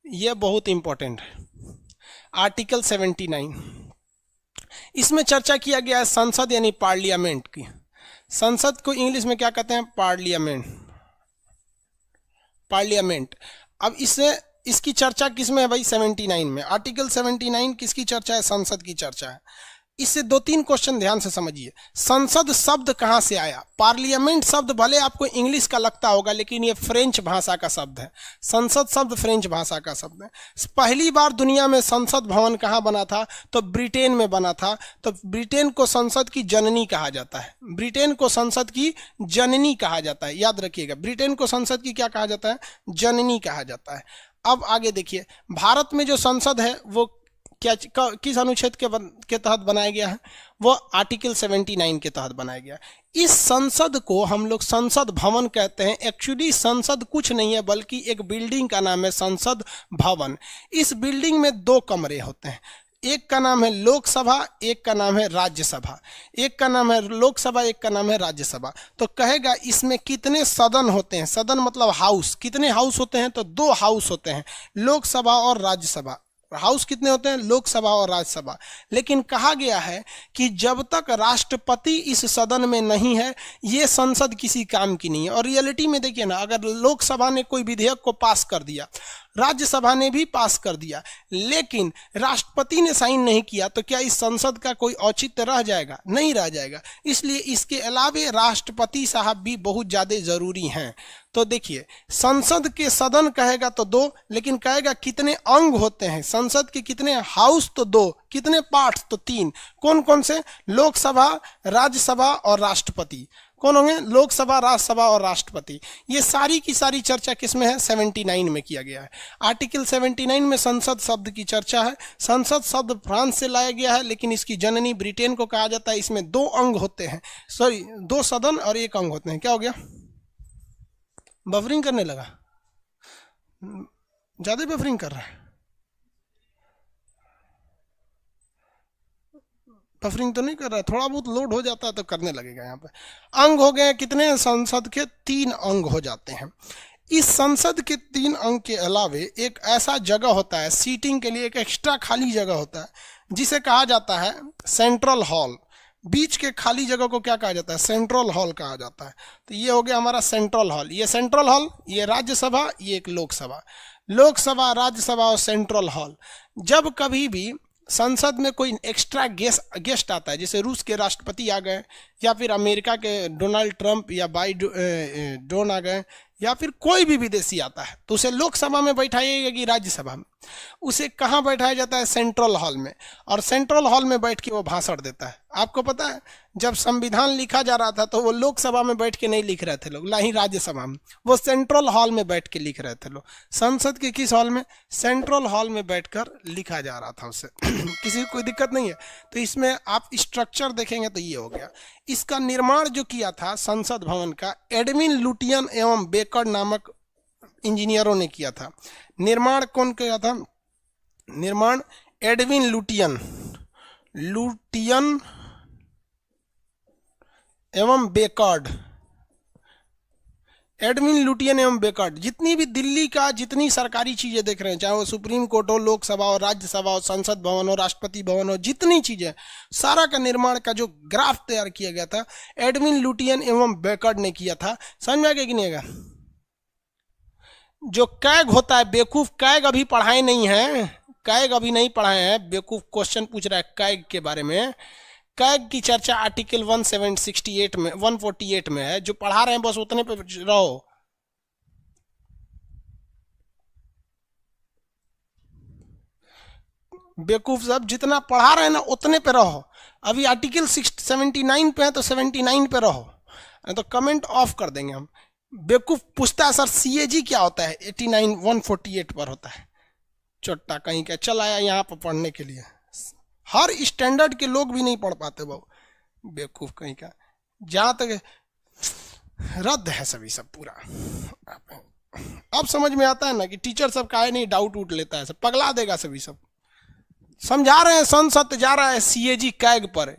ये बहुत इंपॉर्टेंट है। आर्टिकल 79, इसमें चर्चा किया गया है संसद यानी पार्लियामेंट की। संसद को इंग्लिश में क्या कहते हैं? पार्लियामेंट। पार्लियामेंट। अब इसकी चर्चा किसमें है भाई? 79 में। आर्टिकल 79 किसकी चर्चा है? संसद की चर्चा है। इससे 2-3 क्वेश्चन ध्यान से समझिए। संसद शब्द कहां से आया? पार्लियामेंट शब्द भले आपको इंग्लिश का लगता होगा, लेकिन ये फ्रेंच भाषा का शब्द है। संसद शब्द फ्रेंच भाषा का शब्द है। पहली बार दुनिया में संसद भवन कहां बना था? तो ब्रिटेन में बना था। तो ब्रिटेन को संसद की जननी कहा जाता है। ब्रिटेन को संसद की जननी कहा जाता है, याद रखिएगा। ब्रिटेन को संसद की क्या कहा जाता है? जननी कहा जाता है। अब आगे देखिए, भारत में जो संसद है वो क्या किस अनुच्छेद के तहत बनाया गया है? वो आर्टिकल 79 के तहत बनाया गया। इस संसद को हम लोग संसद भवन कहते हैं। एक्चुअली संसद कुछ नहीं है, बल्कि एक बिल्डिंग का नाम है संसद भवन। इस बिल्डिंग में 2 कमरे होते हैं। एक का नाम है लोकसभा, एक का नाम है राज्यसभा। एक का नाम है लोकसभा, एक का नाम है राज्यसभा। तो कहेगा इसमें कितने सदन होते हैं? सदन मतलब हाउस। कितने हाउस होते हैं? तो 2 हाउस होते हैं, लोकसभा और राज्यसभा। हाउस कितने होते हैं? लोकसभा और राज्यसभा। लेकिन कहा गया है कि जब तक राष्ट्रपति इस सदन में नहीं है, ये संसद किसी काम की नहीं है। और रियलिटी में देखिए ना, अगर लोकसभा ने कोई विधेयक को पास कर दिया, राज्यसभा ने भी पास कर दिया, लेकिन राष्ट्रपति ने साइन नहीं किया, तो क्या इस संसद का कोई औचित्य रह जाएगा? नहीं रह जाएगा। इसलिए इसके अलावे राष्ट्रपति साहब भी बहुत ज़्यादा जरूरी हैं। तो देखिए, संसद के सदन कहेगा तो 2, लेकिन कहेगा कितने अंग होते हैं संसद के? कितने हाउस? तो 2। कितने पार्ट्स? तो 3। कौन कौन से? लोकसभा, राज्यसभा और राष्ट्रपति। कौन होंगे? लोकसभा, राज्यसभा और राष्ट्रपति। ये सारी की सारी चर्चा किसमें है? 79 में किया गया है। आर्टिकल 79 में संसद शब्द की चर्चा है। संसद शब्द फ्रांस से लाया गया है, लेकिन इसकी जननी ब्रिटेन को कहा जाता है। इसमें 2 अंग होते हैं, 2 सदन और 1 अंग होते हैं। क्या हो गया? बफरिंग करने लगा? ज्यादा बफरिंग कर रहा है? बफरिंग तो नहीं कर रहा है, थोड़ा बहुत लोड हो जाता है तो करने लगेगा। यहाँ पे अंग हो गए कितने? संसद के 3 अंग हो जाते हैं। इस संसद के 3 अंग के अलावे एक ऐसा जगह होता है सीटिंग के लिए, एक एक्स्ट्रा खाली जगह होता है, जिसे कहा जाता है सेंट्रल हॉल। बीच के खाली जगह को क्या कहा जाता है? सेंट्रल हॉल कहा जाता है। तो ये हो गया हमारा सेंट्रल हॉल। ये सेंट्रल हॉल, ये राज्यसभा, ये एक लोकसभा। लोकसभा, राज्यसभा और सेंट्रल हॉल। जब कभी भी संसद में कोई एक्स्ट्रा गेस्ट आता है, जैसे रूस के राष्ट्रपति आ गए, या फिर अमेरिका के डोनाल्ड ट्रंप या बाइडेन आ गए, या फिर कोई भी विदेशी आता है, तो उसे लोकसभा में बैठाइएगा कि राज्यसभा में? उसे कहाँ बैठाया जाता है? सेंट्रल हॉल में। और सेंट्रल हॉल में बैठ के वो भाषण देता है। आपको पता है, जब संविधान लिखा जा रहा था तो वो लोकसभा में बैठ के नहीं लिख रहे थे लोग, ना ही राज्यसभा में, वो सेंट्रल हॉल में बैठ के लिख रहे थे लोग। संसद के किस हॉल में? सेंट्रल हॉल में बैठकर लिखा जा रहा था उसे। किसी को कोई दिक्कत नहीं है। तो इसमें आप स्ट्रक्चर देखेंगे तो ये हो गया। इसका निर्माण जो किया था संसद भवन का, एडविन लुटियन एवं बेकर नामक इंजीनियरों ने किया था। निर्माण कौन किया था? निर्माण एडविन लुटियन एवं बेकर्ड। एडविन लुटियन एवं बेकर्ड। जितनी भी दिल्ली का जितनी सरकारी चीजें देख रहे हैं, चाहे वो सुप्रीम कोर्ट हो, लोकसभा हो, राज्यसभा हो, संसद भवन हो, राष्ट्रपति भवन हो, जितनी चीजें, सारा का निर्माण का जो ग्राफ तैयार किया गया था, एडविन लुटियन एवं बेकर्ड ने किया था। समझ में आ गया कि नहीं आएगा? जो कैग होता है, बेवकूफ, कैग अभी पढ़ाए नहीं है, कैग अभी नहीं पढ़ाए हैं। बेवकूफ क्वेश्चन पूछ रहा है कैग के बारे में। कैग की चर्चा आर्टिकल 148 में है। जो पढ़ा रहे हैं बस उतने पे रहो। बेवकूफ साहब, जितना पढ़ा रहे हैं ना उतने पे रहो। अभी आर्टिकल 79 पे है तो 79 पे रहो, तो कमेंट ऑफ कर देंगे हम। बेवकूफ पूछता है सर CAG क्या होता है? 148 पर होता है। चोट्टा कहीं का चल आया यहाँ पर पढ़ने के लिए। हर स्टैंडर्ड के लोग भी नहीं पढ़ पाते बाबू, बेवकूफ कहीं का। जहां तक रद्द है सभी सब पूरा। अब समझ में आता है ना कि टीचर सब का नहीं डाउट उठ लेता है, सब पगला देगा सभी सब। समझा रहे हैं, संसद जा रहा है CAG कैग पर।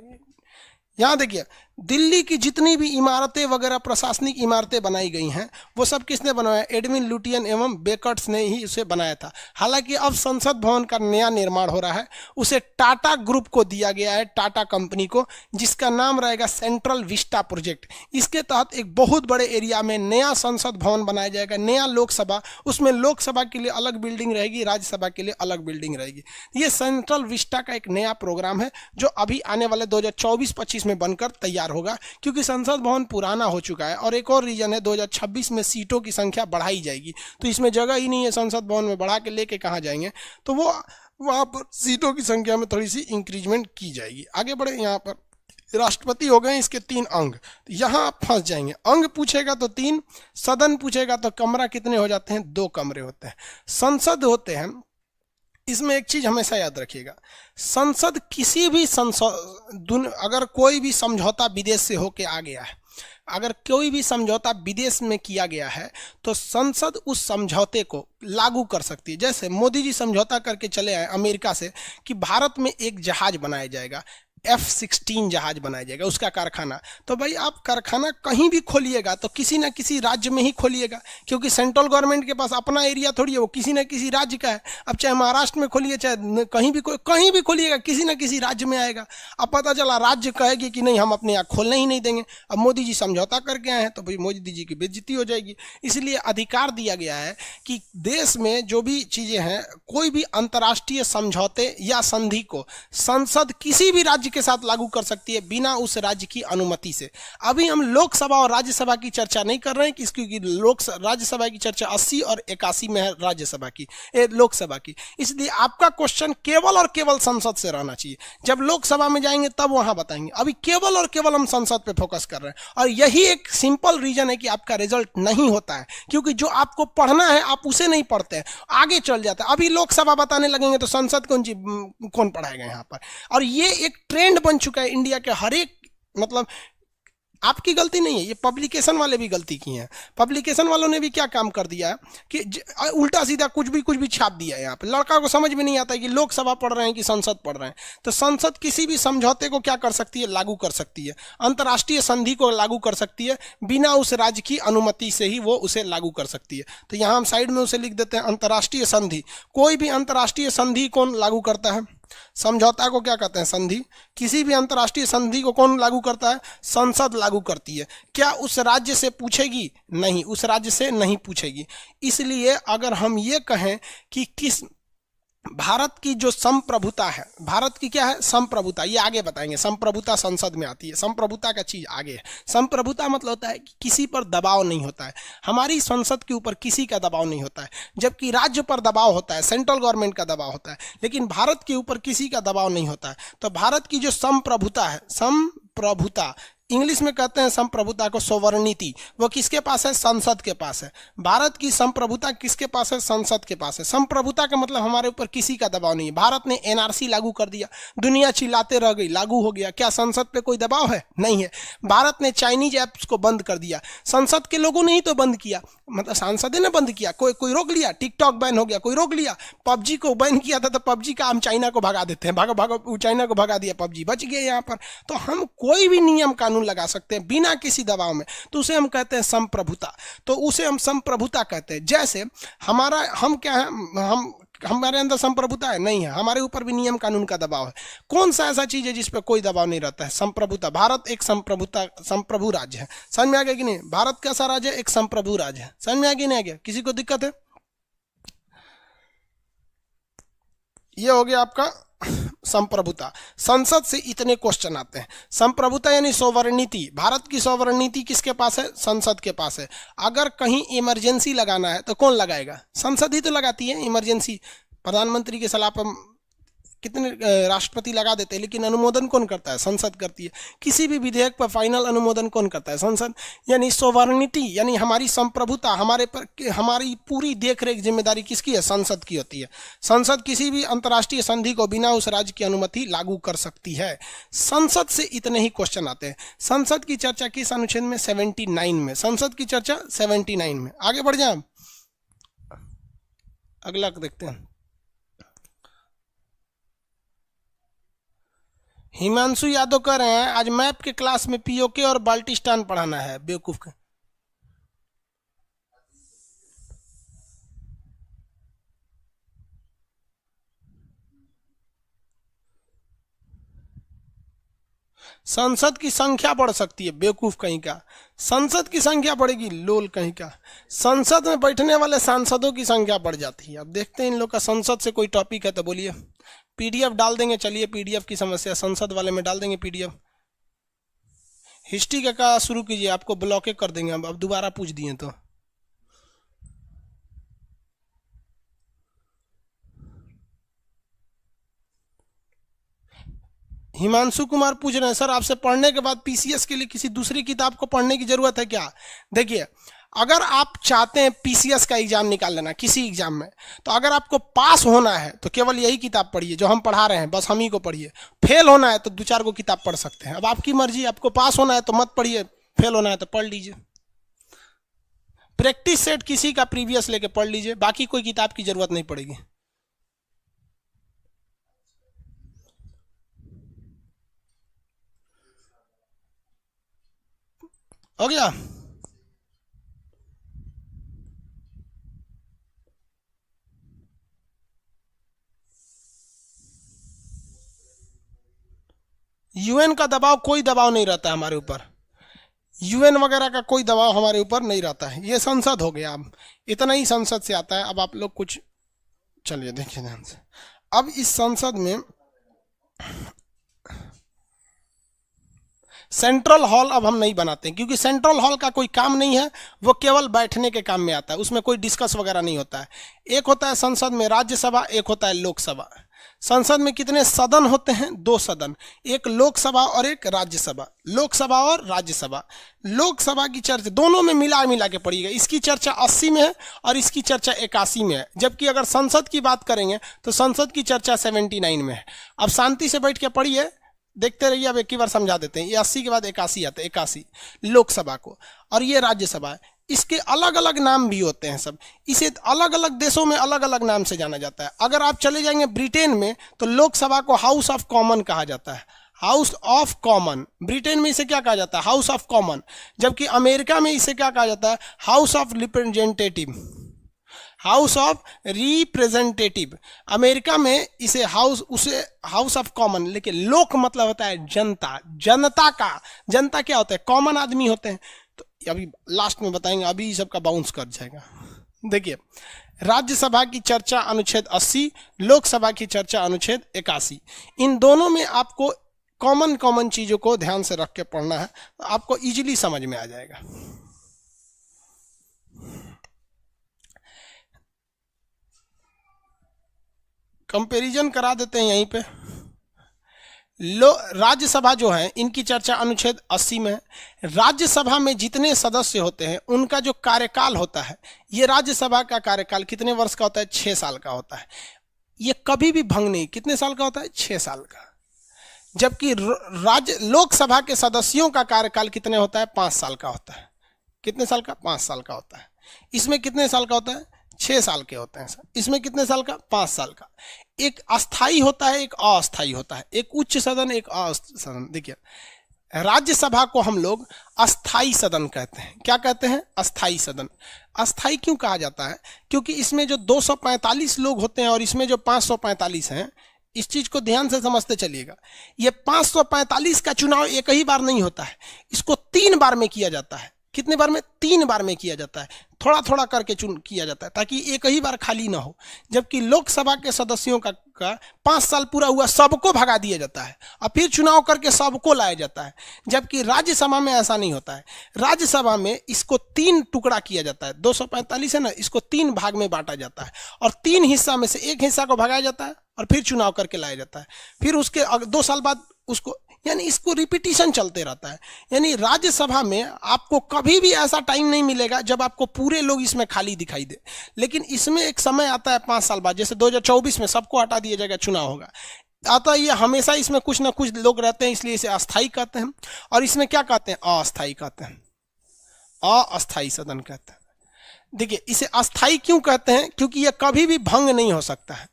यहाँ देखिए, दिल्ली की जितनी भी इमारतें वगैरह प्रशासनिक इमारतें बनाई गई हैं वो सब किसने बनवाया? एडविन लुटियन एवं बेकर्ट्स ने ही उसे बनाया था। हालांकि अब संसद भवन का नया निर्माण हो रहा है, उसे टाटा ग्रुप को दिया गया है, टाटा कंपनी को, जिसका नाम रहेगा सेंट्रल विस्टा प्रोजेक्ट। इसके तहत एक बहुत बड़े एरिया में नया संसद भवन बनाया जाएगा, नया लोकसभा, उसमें लोकसभा के लिए अलग बिल्डिंग रहेगी, राज्यसभा के लिए अलग बिल्डिंग रहेगी। ये सेंट्रल विस्टा का एक नया प्रोग्राम है जो अभी आने वाले 2024-25 में बनकर तैयार होगा, क्योंकि संसद भवन पुराना हो चुका है। और एक और रीजन है, 2026 में सीटों की संख्या बढ़ाई जाएगी, तो इसमें जगह ही नहीं है, संसद भवन में बढ़ा के लेके कहाँ जाएंगे, तो वो वहां पर सीटों की संख्या में थोड़ी सी इंक्रीजमेंट की जाएगी। आगे बढ़े, यहाँ पर राष्ट्रपति हो गए, इसके 3 अंग, तो यहाँ आप फंस जाएंगे। अंग पूछेगा तो 3, सदन पूछेगा तो कमरा कितने हो जाते हैं? 2 कमरे होते हैं। संसद होते हैं, इसमें एक चीज हमेशा याद रखिएगा, संसद किसी भी अगर कोई भी समझौता विदेश से होके आ गया है, अगर कोई भी समझौता विदेश में किया गया है तो संसद उस समझौते को लागू कर सकती है। जैसे मोदी जी समझौता करके चले आए अमेरिका से कि भारत में एक जहाज बनाया जाएगा, F-16 जहाज बनाया जाएगा, उसका कारखाना। तो भाई आप कारखाना कहीं भी खोलिएगा तो किसी ना किसी राज्य में ही खोलिएगा, क्योंकि सेंट्रल गवर्नमेंट के पास अपना एरिया थोड़ी है, वो किसी ना किसी राज्य का है। अब चाहे महाराष्ट्र में खोलिए, चाहे कहीं भी खोलिएगा, किसी ना किसी राज्य में आएगा। अब पता चला राज्य कहेगी कि नहीं, हम अपने यहाँ खोलने ही नहीं देंगे। अब मोदी जी समझौता करके आए हैं तो भाई मोदी जी की बेइज्जती हो जाएगी। इसलिए अधिकार दिया गया है कि देश में जो भी चीजें हैं, कोई भी अंतर्राष्ट्रीय समझौते या संधि को संसद किसी भी राज्य के साथ लागू कर सकती है बिना उस राज्य की अनुमति से। अभी हम लोकसभा और राज्यसभा की चर्चा नहीं कर रहे हैं, क्योंकि राज्यसभा की चर्चा 80 और 81 में है, राज्यसभा की लोकसभा की। इसलिए आपका क्वेश्चन केवल और केवल संसद से रहना चाहिए। जब लोकसभा में जाएंगे तब वहां बताएंगे, अभी केवल और केवल हम संसद पे फोकस कर रहे हैं। और यही एक सिंपल रीजन है कि आपका रिजल्ट नहीं होता है, क्योंकि जो आपको पढ़ना है आप उसे नहीं पढ़ते हैं, आगे चल जाता है। अभी लोकसभा बताने लगेंगे तो संसद कौन पढ़ाएगा यहाँ पर। और ये एक ट्रेंड बन चुका है इंडिया के हर एक, मतलब आपकी गलती नहीं है, ये पब्लिकेशन वाले भी गलती की हैं। पब्लिकेशन वालों ने भी क्या काम कर दिया है कि उल्टा सीधा कुछ भी छाप दिया है। यहाँ पे लड़का को समझ में नहीं आता है कि लोकसभा पढ़ रहे हैं कि संसद पढ़ रहे हैं। तो संसद किसी भी समझौते को क्या कर सकती है? लागू कर सकती है। अंतर्राष्ट्रीय संधि को लागू कर सकती है, बिना उस राज्य की अनुमति से ही वो उसे लागू कर सकती है। तो यहाँ हम साइड में उसे लिख देते हैं अंतर्राष्ट्रीय संधि। कोई भी अंतर्राष्ट्रीय संधि कौन लागू करता है? समझौता को क्या कहते हैं? संधि। किसी भी अंतर्राष्ट्रीय संधि को कौन लागू करता है? संसद लागू करती है। क्या उस राज्य से पूछेगी? नहीं, उस राज्य से नहीं पूछेगी। इसलिए अगर हम ये कहें कि किस भारत की जो संप्रभुता है, भारत की क्या है? संप्रभुता। ये आगे बताएंगे, संप्रभुता संसद में आती है। संप्रभुता का चीज आगे है। संप्रभुता मतलब होता है कि किसी पर दबाव नहीं होता है। हमारी संसद के ऊपर किसी का दबाव नहीं होता है, जबकि राज्य पर दबाव होता है, सेंट्रल गवर्नमेंट का दबाव होता है, लेकिन भारत के ऊपर किसी का दबाव नहीं होता है। तो भारत की जो संप्रभुता है, संप्रभुता इंग्लिश में कहते हैं संप्रभुता को सोवरेनिटी, वो किसके पास है? संसद के पास है। भारत की संप्रभुता किसके पास है? संसद के पास है। संप्रभुता का मतलब हमारे ऊपर किसी का दबाव नहीं है। भारत ने एनआरसी लागू कर दिया, दुनिया चिल्लाते रह गई, लागू हो गया। क्या संसद पे कोई दबाव है? नहीं है। भारत ने चाइनीज ऐप्स को बंद कर दिया, संसद के लोगों ने ही तो बंद किया, मतलब सांसद ने बंद किया। कोई रोक लिया? टिकटॉक बैन हो गया, कोई रोक लिया? पबजी को बैन किया था तो पबजी का हम चाइना को भगा देते हैं, भागो चाइना को भगा दिया, पबजी बच गए यहाँ पर। तो हम कोई भी नियम कानून लगा सकते हैं बिना किसी दबाव में, तो उसे हम कहते हैं संप्रभुता। तो उसे हम संप्रभुता कहते हैं। जैसे हम क्या है, हमारे अंदर संप्रभुता है? नहीं है। हमारे ऊपर भी नियम कानून का दबाव है। कौन सा ऐसा चीज है जिस पर कोई दबाव नहीं रहता है? संप्रभुता। भारत एक संप्रभु राज्य है। समझ में आ गया कि नहीं? भारत कैसा राज्य है? एक संप्रभु राज्य है। समझ में आ गया नहीं आ गया? किसी को दिक्कत है? ये हो गया आपका संप्रभुता। संसद से इतने क्वेश्चन आते हैं। संप्रभुता यानी सोवरेनिटी। भारत की सोवरेनिटी किसके पास है? संसद के पास है। अगर कहीं इमरजेंसी लगाना है तो कौन लगाएगा? संसद ही तो लगाती है इमरजेंसी। प्रधानमंत्री की सलाह पर कितने राष्ट्रपति लगा देते हैं, लेकिन अनुमोदन कौन करता है? संसद करती है। किसी भी विधेयक पर फाइनल अनुमोदन कौन करता है? संसद। यानी सोवरेनिटी यानी हमारी संप्रभुता, हमारी पूरी देखरेख जिम्मेदारी किसकी है? संसद की होती है। संसद किसी भी अंतर्राष्ट्रीय संधि को बिना उस राज्य की अनुमति लागू कर सकती है। संसद से इतने ही क्वेश्चन आते हैं। संसद की चर्चा किस अनुच्छेद में? 79 में। संसद की चर्चा 79 में। आगे बढ़ जाए, अगला देखते हैं। हिमांशु यादव कह रहे हैं आज मैप के क्लास में पीओके और बाल्टिस्तान पढ़ाना है, बेवकूफ का। संसद की संख्या बढ़ सकती है, बेवकूफ कहीं का। संसद की संख्या बढ़ेगी, लोल कहीं का। संसद में बैठने वाले सांसदों की संख्या बढ़ जाती है। अब देखते हैं इन लोग का संसद से कोई टॉपिक है तो बोलिए। पीडीएफ डाल देंगे, चलिए पीडीएफ की समस्या संसद वाले में डाल देंगे पीडीएफ। हिस्ट्री का शुरू कीजिए, आपको ब्लॉक कर देंगे अब दोबारा पूछ दिए तो। हिमांशु कुमार पूछ रहे हैं सर आपसे पढ़ने के बाद पीसीएस के लिए किसी दूसरी किताब को पढ़ने की जरूरत है क्या? देखिए, अगर आप चाहते हैं पीसीएस का एग्जाम निकाल लेना किसी एग्जाम में, तो अगर आपको पास होना है तो केवल यही किताब पढ़िए जो हम पढ़ा रहे हैं, बस हम ही को पढ़िए। फेल होना है तो 2-4 को किताब पढ़ सकते हैं, अब आपकी मर्जी। आपको पास होना है तो मत पढ़िए, फेल होना है तो पढ़ लीजिए। प्रैक्टिस सेट किसी का प्रीवियस लेके पढ़ लीजिए, बाकी कोई किताब की जरूरत नहीं पड़ेगी। हो गया? यूएन का दबाव, कोई दबाव नहीं रहता है हमारे ऊपर। यूएन वगैरह का कोई दबाव हमारे ऊपर नहीं रहता है। ये संसद हो गया, अब इतना ही संसद से आता है। अब आप लोग कुछ चलिए देखिए ध्यान से। अब इस संसद में सेंट्रल हॉल अब हम नहीं बनाते क्योंकि सेंट्रल हॉल का कोई काम नहीं है, वो केवल बैठने के काम में आता है, उसमें कोई डिस्कस वगैरह नहीं होता है। एक होता है संसद में राज्यसभा, एक होता है लोकसभा। संसद में कितने सदन होते हैं? 2 सदन, एक लोकसभा और एक राज्यसभा। लोकसभा और राज्यसभा। लोकसभा की चर्चा दोनों में मिला के पड़िएगा। इसकी चर्चा 80 में है और इसकी चर्चा 81 में है, जबकि अगर संसद की बात करेंगे तो संसद की चर्चा 79 में है। अब शांति से बैठ के पढ़िए, देखते रहिए। अब एक ही बार समझा देते हैं। ये 80 के बाद 81 आता है, 81 लोकसभा को, और ये राज्यसभा है। इसके अलग अलग नाम भी होते हैं सब। इसे अलग अलग देशों में अलग अलग नाम से जाना जाता है। अगर आप चले जाएंगे ब्रिटेन में तो लोकसभा को हाउस ऑफ कॉमन कहा जाता है, हाउस ऑफ कॉमन। ब्रिटेन में इसे क्या कहा जाता है? House of common. जबकि अमेरिका में इसे क्या कहा जाता है? House of representative, house of representative. America में इसे हाउस ऑफ कॉमन। लेकिन लोक मतलब होता है जनता, जनता का। जनता क्या होता है? कॉमन आदमी होते हैं। तो अभी लास्ट में बताएंगे, अभी सबका बाउंस कर जाएगा। देखिए, राज्यसभा की चर्चा अनुच्छेद 80, लोकसभा की चर्चा अनुच्छेद 81। इन दोनों में आपको कॉमन चीजों को ध्यान से रख के पढ़ना है, तो आपको इजीली समझ में आ जाएगा। कंपैरिजन करा देते हैं यहीं पे। राज्यसभा जो है इनकी चर्चा अनुच्छेद 80 में है। राज्यसभा में जितने सदस्य होते हैं उनका जो कार्यकाल होता है, ये राज्यसभा का कार्यकाल कितने वर्ष का होता है? 6 साल का होता है। ये कभी भी भंग नहीं। कितने साल का होता है? 6 साल का। जबकि लोकसभा के सदस्यों का कार्यकाल कितने होता है? 5 साल का होता है। कितने साल का? 5 साल का होता है। इसमें कितने साल का होता है? 6 साल के होते हैं सर। इसमें कितने साल का? 5 साल का। एक अस्थाई होता है, एक अस्थाई होता है। एक उच्च सदन, एक अस्थाई सदन। देखिए, राज्यसभा को हम लोग अस्थाई सदन कहते हैं। क्या कहते हैं? अस्थाई सदन। अस्थाई क्यों कहा जाता है? क्योंकि इसमें जो 245 लोग होते हैं और इसमें जो 545 हैं, इस चीज को ध्यान से समझते चलिएगा। ये 545 का चुनाव एक ही बार नहीं होता है, इसको 3 बार में किया जाता है। कितने बार में? 3 बार में किया जाता है। थोड़ा थोड़ा करके किया जाता है ताकि एक ही बार खाली ना हो। जबकि लोकसभा के सदस्यों का 5 साल पूरा हुआ सबको भगा दिया जाता है और फिर चुनाव करके सबको लाया जाता है। जबकि राज्यसभा में ऐसा नहीं होता है। राज्यसभा में इसको 3 टुकड़ा किया जाता है। 245 है ना, इसको 3 भाग में बांटा जाता है और 3 हिस्सा में से एक हिस्सा को भगाया जाता है और फिर चुनाव करके लाया जाता है। फिर उसके 2 साल बाद उसको, यानी इसको रिपीटिशन चलते रहता है। यानी राज्यसभा में आपको कभी भी ऐसा टाइम नहीं मिलेगा जब आपको पूरे लोग इसमें खाली दिखाई दे। लेकिन इसमें एक समय आता है 5 साल बाद, जैसे 2024 में सबको हटा दिया जाएगा, चुनाव होगा। आता ये हमेशा इसमें कुछ ना कुछ लोग रहते हैं, इसलिए इसे अस्थाई कहते हैं। और इसमें क्या कहते हैं? अस्थाई कहते हैं, अस्थाई सदन कहते हैं। देखिए, इसे अस्थाई क्यों कहते हैं? क्योंकि यह कभी भी भंग नहीं हो सकता है,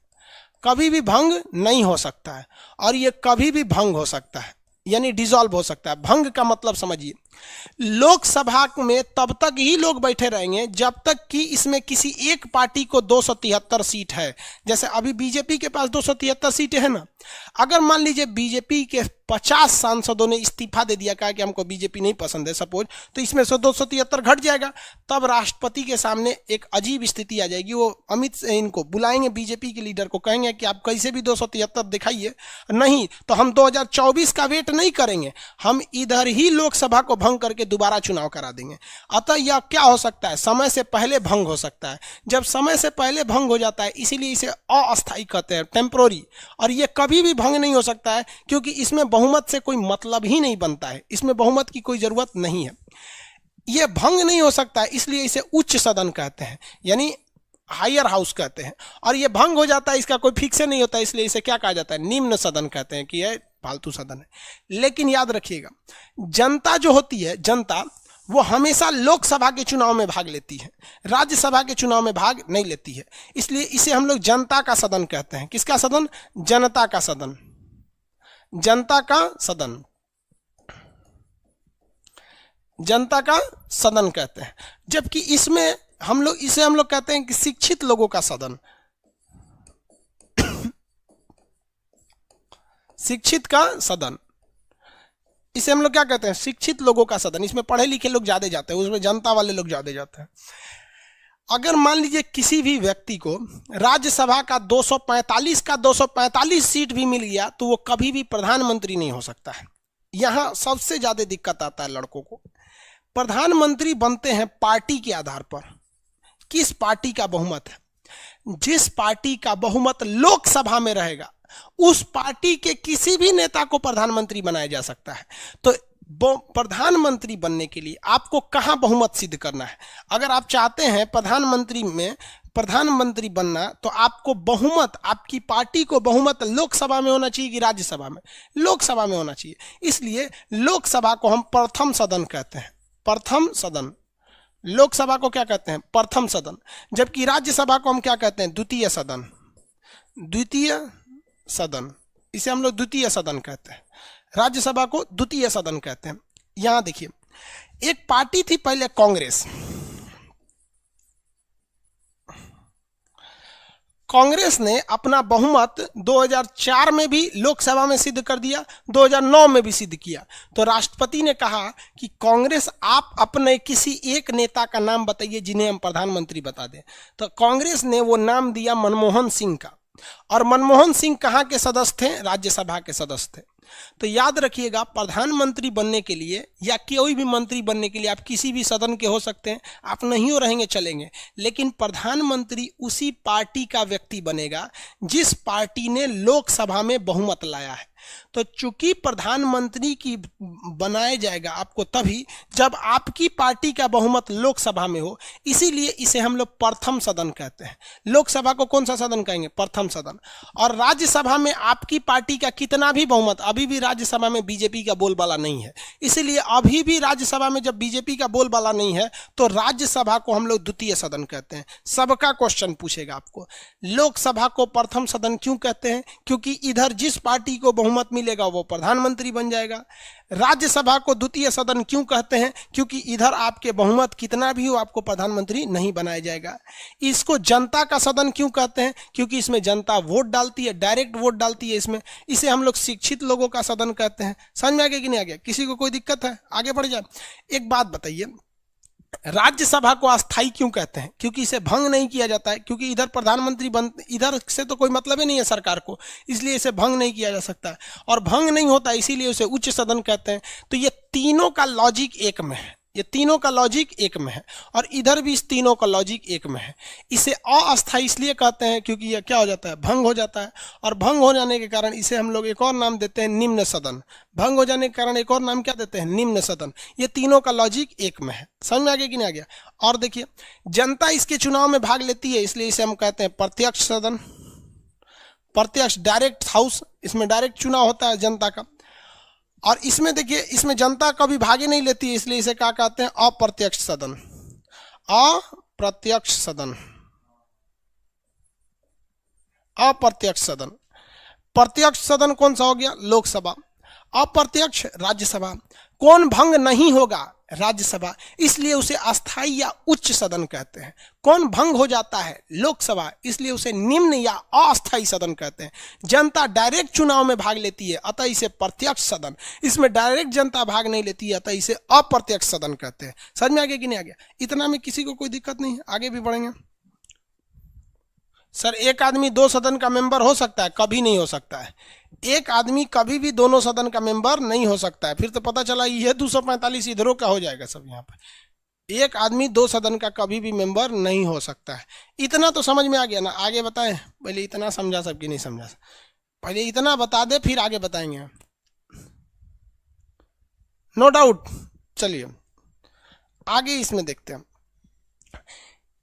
कभी भी भंग नहीं हो सकता है और ये कभी भी भंग हो सकता है, यानी डिसॉल्व हो सकता है। भंग का मतलब समझिए, लोकसभा में तब तक ही लोग बैठे रहेंगे जब तक कि इसमें किसी एक पार्टी को 273 सीट है। जैसे अभी बीजेपी के पास 273 सीटें हैं ना, अगर मान लीजिए बीजेपी के 50 सांसदों ने इस्तीफा दे दिया, कहा कि हमको बीजेपी नहीं पसंद है सपोज, तो इसमें से 273 घट जाएगा। तब राष्ट्रपति के सामने एक अजीब स्थिति आ जाएगी। वो इनको बुलाएंगे, बीजेपी के लीडर को कहेंगे कि आप कैसे भी 273 दिखाइए, नहीं तो हम 2024 का वेट नहीं करेंगे, हम इधर ही लोकसभा को भंग करके दोबारा चुनाव करा देंगे। अतः यह क्या हो सकता है, समय से पहले भंग हो सकता है। जब समय से पहले भंग हो जाता है, इसीलिए इसे अस्थायी कहते हैं, टेम्पोररी। और यह कभी भी भंग नहीं हो सकता है, क्योंकि इसमें बहुमत से कोई मतलब ही नहीं बनता है, इसमें बहुमत की कोई जरूरत नहीं है। यह भंग नहीं हो सकता है, इसलिए इसे उच्च सदन कहते हैं, यानी हायर हाउस कहते हैं। और यह भंग हो जाता है, इसका कोई फिक्स नहीं होता, इसलिए इसे क्या कहा जाता है, निम्न सदन कहते हैं, कि यह फालतू सदन है। लेकिन याद रखिएगा, जनता जो होती है, जनता वो हमेशा लोकसभा के चुनाव में भाग लेती है, राज्यसभा के चुनाव में भाग नहीं लेती है। इसलिए इसे हम लोग जनता का सदन कहते हैं। किसका सदन? जनता का सदन, जनता का सदन, जनता का सदन कहते हैं। जबकि इसमें हम लोग कहते हैं कि शिक्षित लोगों का सदन, शिक्षित का सदन, इसे हम लोग क्या कहते हैं, शिक्षित लोगों का सदन। इसमें पढ़े लिखे लोग ज्यादा जाते हैं, उसमें जनता वाले लोग ज्यादा जाते हैं। अगर मान लीजिए किसी भी व्यक्ति को राज्यसभा का 245 सीट भी मिल गया, तो वो कभी भी प्रधानमंत्री नहीं हो सकता है। यहां सबसे ज्यादा दिक्कत आता है लड़कों को। प्रधानमंत्री बनते हैं पार्टी के आधार पर, किस पार्टी का बहुमत है। जिस पार्टी का बहुमत लोकसभा में रहेगा, उस पार्टी के किसी भी नेता को प्रधानमंत्री बनाया जा सकता है। तो प्रधानमंत्री बनने के लिए आपको कहां बहुमत सिद्ध करना है? अगर आप चाहते हैं प्रधानमंत्री बनना, तो आपको बहुमत, आपकी पार्टी को बहुमत लोकसभा में होना चाहिए कि राज्यसभा में? लोकसभा में होना चाहिए। इसलिए लोकसभा को हम प्रथम सदन कहते हैं, प्रथम सदन। लोकसभा को क्या कहते हैं? प्रथम सदन। जबकि राज्यसभा को हम क्या कहते हैं? द्वितीय सदन, द्वितीय सदन। इसे हम लोग द्वितीय सदन कहते हैं, राज्यसभा को द्वितीय सदन कहते हैं। यहां देखिए, एक पार्टी थी पहले कांग्रेस। कांग्रेस ने अपना बहुमत 2004 में भी लोकसभा में सिद्ध कर दिया, 2009 में भी सिद्ध किया। तो राष्ट्रपति ने कहा कि कांग्रेस, आप अपने किसी एक नेता का नाम बताइए जिन्हें हम प्रधानमंत्री बता दें। तो कांग्रेस ने वो नाम दिया मनमोहन सिंह का। और मनमोहन सिंह कहां के सदस्य थे? राज्यसभा के सदस्य थे। तो याद रखिएगा, प्रधानमंत्री बनने के लिए या कोई भी मंत्री बनने के लिए आप किसी भी सदन के हो सकते हैं, आप नहीं हो रहेंगे चलेंगे, लेकिन प्रधानमंत्री उसी पार्टी का व्यक्ति बनेगा जिस पार्टी ने लोकसभा में बहुमत लाया है। तो चूंकि प्रधानमंत्री की बनाया जाएगा आपको तभी जब आपकी पार्टी का बहुमत लोकसभा में हो, इसीलिए इसे हम लोग प्रथम सदन कहते हैं। लोकसभा को कौन सा सदन कहेंगे? प्रथम सदन। और राज्यसभा में आपकी पार्टी का कितना भी बहुमत, अभी भी राज्यसभा में बीजेपी का बोलबाला नहीं है, इसीलिए अभी भी राज्यसभा में जब बीजेपी का बोलबाला नहीं है, तो राज्यसभा को हम लोग द्वितीय सदन कहते हैं। सबका क्वेश्चन पूछेगा आपको, लोकसभा को प्रथम सदन क्यों कहते हैं? क्योंकि इधर जिस पार्टी को बहुमत मिलेगा वो प्रधानमंत्री बन जाएगा। राज्यसभा को द्वितीय सदन क्यों कहते हैं? क्योंकि इधर आपके बहुमत कितना भी हो, आपको प्रधानमंत्री नहीं बनाया जाएगा। इसको जनता का सदन क्यों कहते हैं? क्योंकि इसमें जनता वोट डालती है, डायरेक्ट वोट डालती है इसमें। इसे हम लोग शिक्षित लोगों का सदन कहते हैं। समझ में आ गया कि नहीं आ गया? किसी को कोई दिक्कत है? आगे बढ़ जाए। एक बात बताइए, राज्यसभा को अस्थायी क्यों कहते हैं? क्योंकि इसे भंग नहीं किया जाता है, क्योंकि इधर प्रधानमंत्री इधर से तो कोई मतलब ही नहीं है सरकार को, इसलिए इसे भंग नहीं किया जा सकता है। और भंग नहीं होता, इसीलिए उसे उच्च सदन कहते हैं। तो ये तीनों का लॉजिक एक में है, ये तीनों का लॉजिक एक में है, और इधर भी इस तीनों का लॉजिक एक में है। इसे अस्थायी इसलिए कहते हैं क्योंकि यह क्या हो जाता है? भंग हो जाता है। और भंग हो जाने के कारण इसे हम लोग एक और नाम देते हैं, निम्न सदन। भंग हो जाने के कारण एक और नाम क्या देते हैं? निम्न सदन। ये तीनों का लॉजिक एक में है। समझ में आ गया कि नहीं आ गया? और देखिए, जनता इसके चुनाव में भाग लेती है, इसलिए इसे हम कहते हैं प्रत्यक्ष सदन, प्रत्यक्ष, डायरेक्ट हाउस। इसमें डायरेक्ट चुनाव होता है जनता का। और इसमें देखिए, इसमें जनता कभी भागे नहीं लेती है, इसलिए इसे क्या कहते हैं? अप्रत्यक्ष सदन, अप्रत्यक्ष सदन, अप्रत्यक्ष सदन। प्रत्यक्ष सदन कौन सा हो गया? लोकसभा। अप्रत्यक्ष राज्यसभा। कौन भंग नहीं होगा? राज्यसभा, इसलिए उसे अस्थायी या उच्च सदन कहते हैं। कौन भंग हो जाता है? लोकसभा, इसलिए उसे निम्न या अस्थायी सदन कहते हैं। जनता डायरेक्ट चुनाव में भाग लेती है, अतः इसे प्रत्यक्ष सदन। इसमें डायरेक्ट जनता भाग नहीं लेती है, अतः इसे अप्रत्यक्ष सदन कहते हैं। समझ में आ गया कि नहीं आ गया? इतना में किसी को कोई दिक्कत नहीं है, आगे भी बढ़ेंगे। सर एक आदमी दो सदन का मेंबर हो सकता है? कभी नहीं हो सकता है। एक आदमी कभी भी दोनों सदन का मेंबर नहीं हो सकता है। फिर तो पता चला ये 245 इधरों का हो जाएगा सब यहाँ पर। एक आदमी दो सदन का कभी भी मेंबर नहीं हो सकता है। इतना तो समझ में आ गया ना? आगे बताएं। पहले इतना समझा सबकी नहीं समझा? पहले इतना बता दे फिर आगे बताएंगे। No doubt. चलिए आगे इसमें देखते हैं।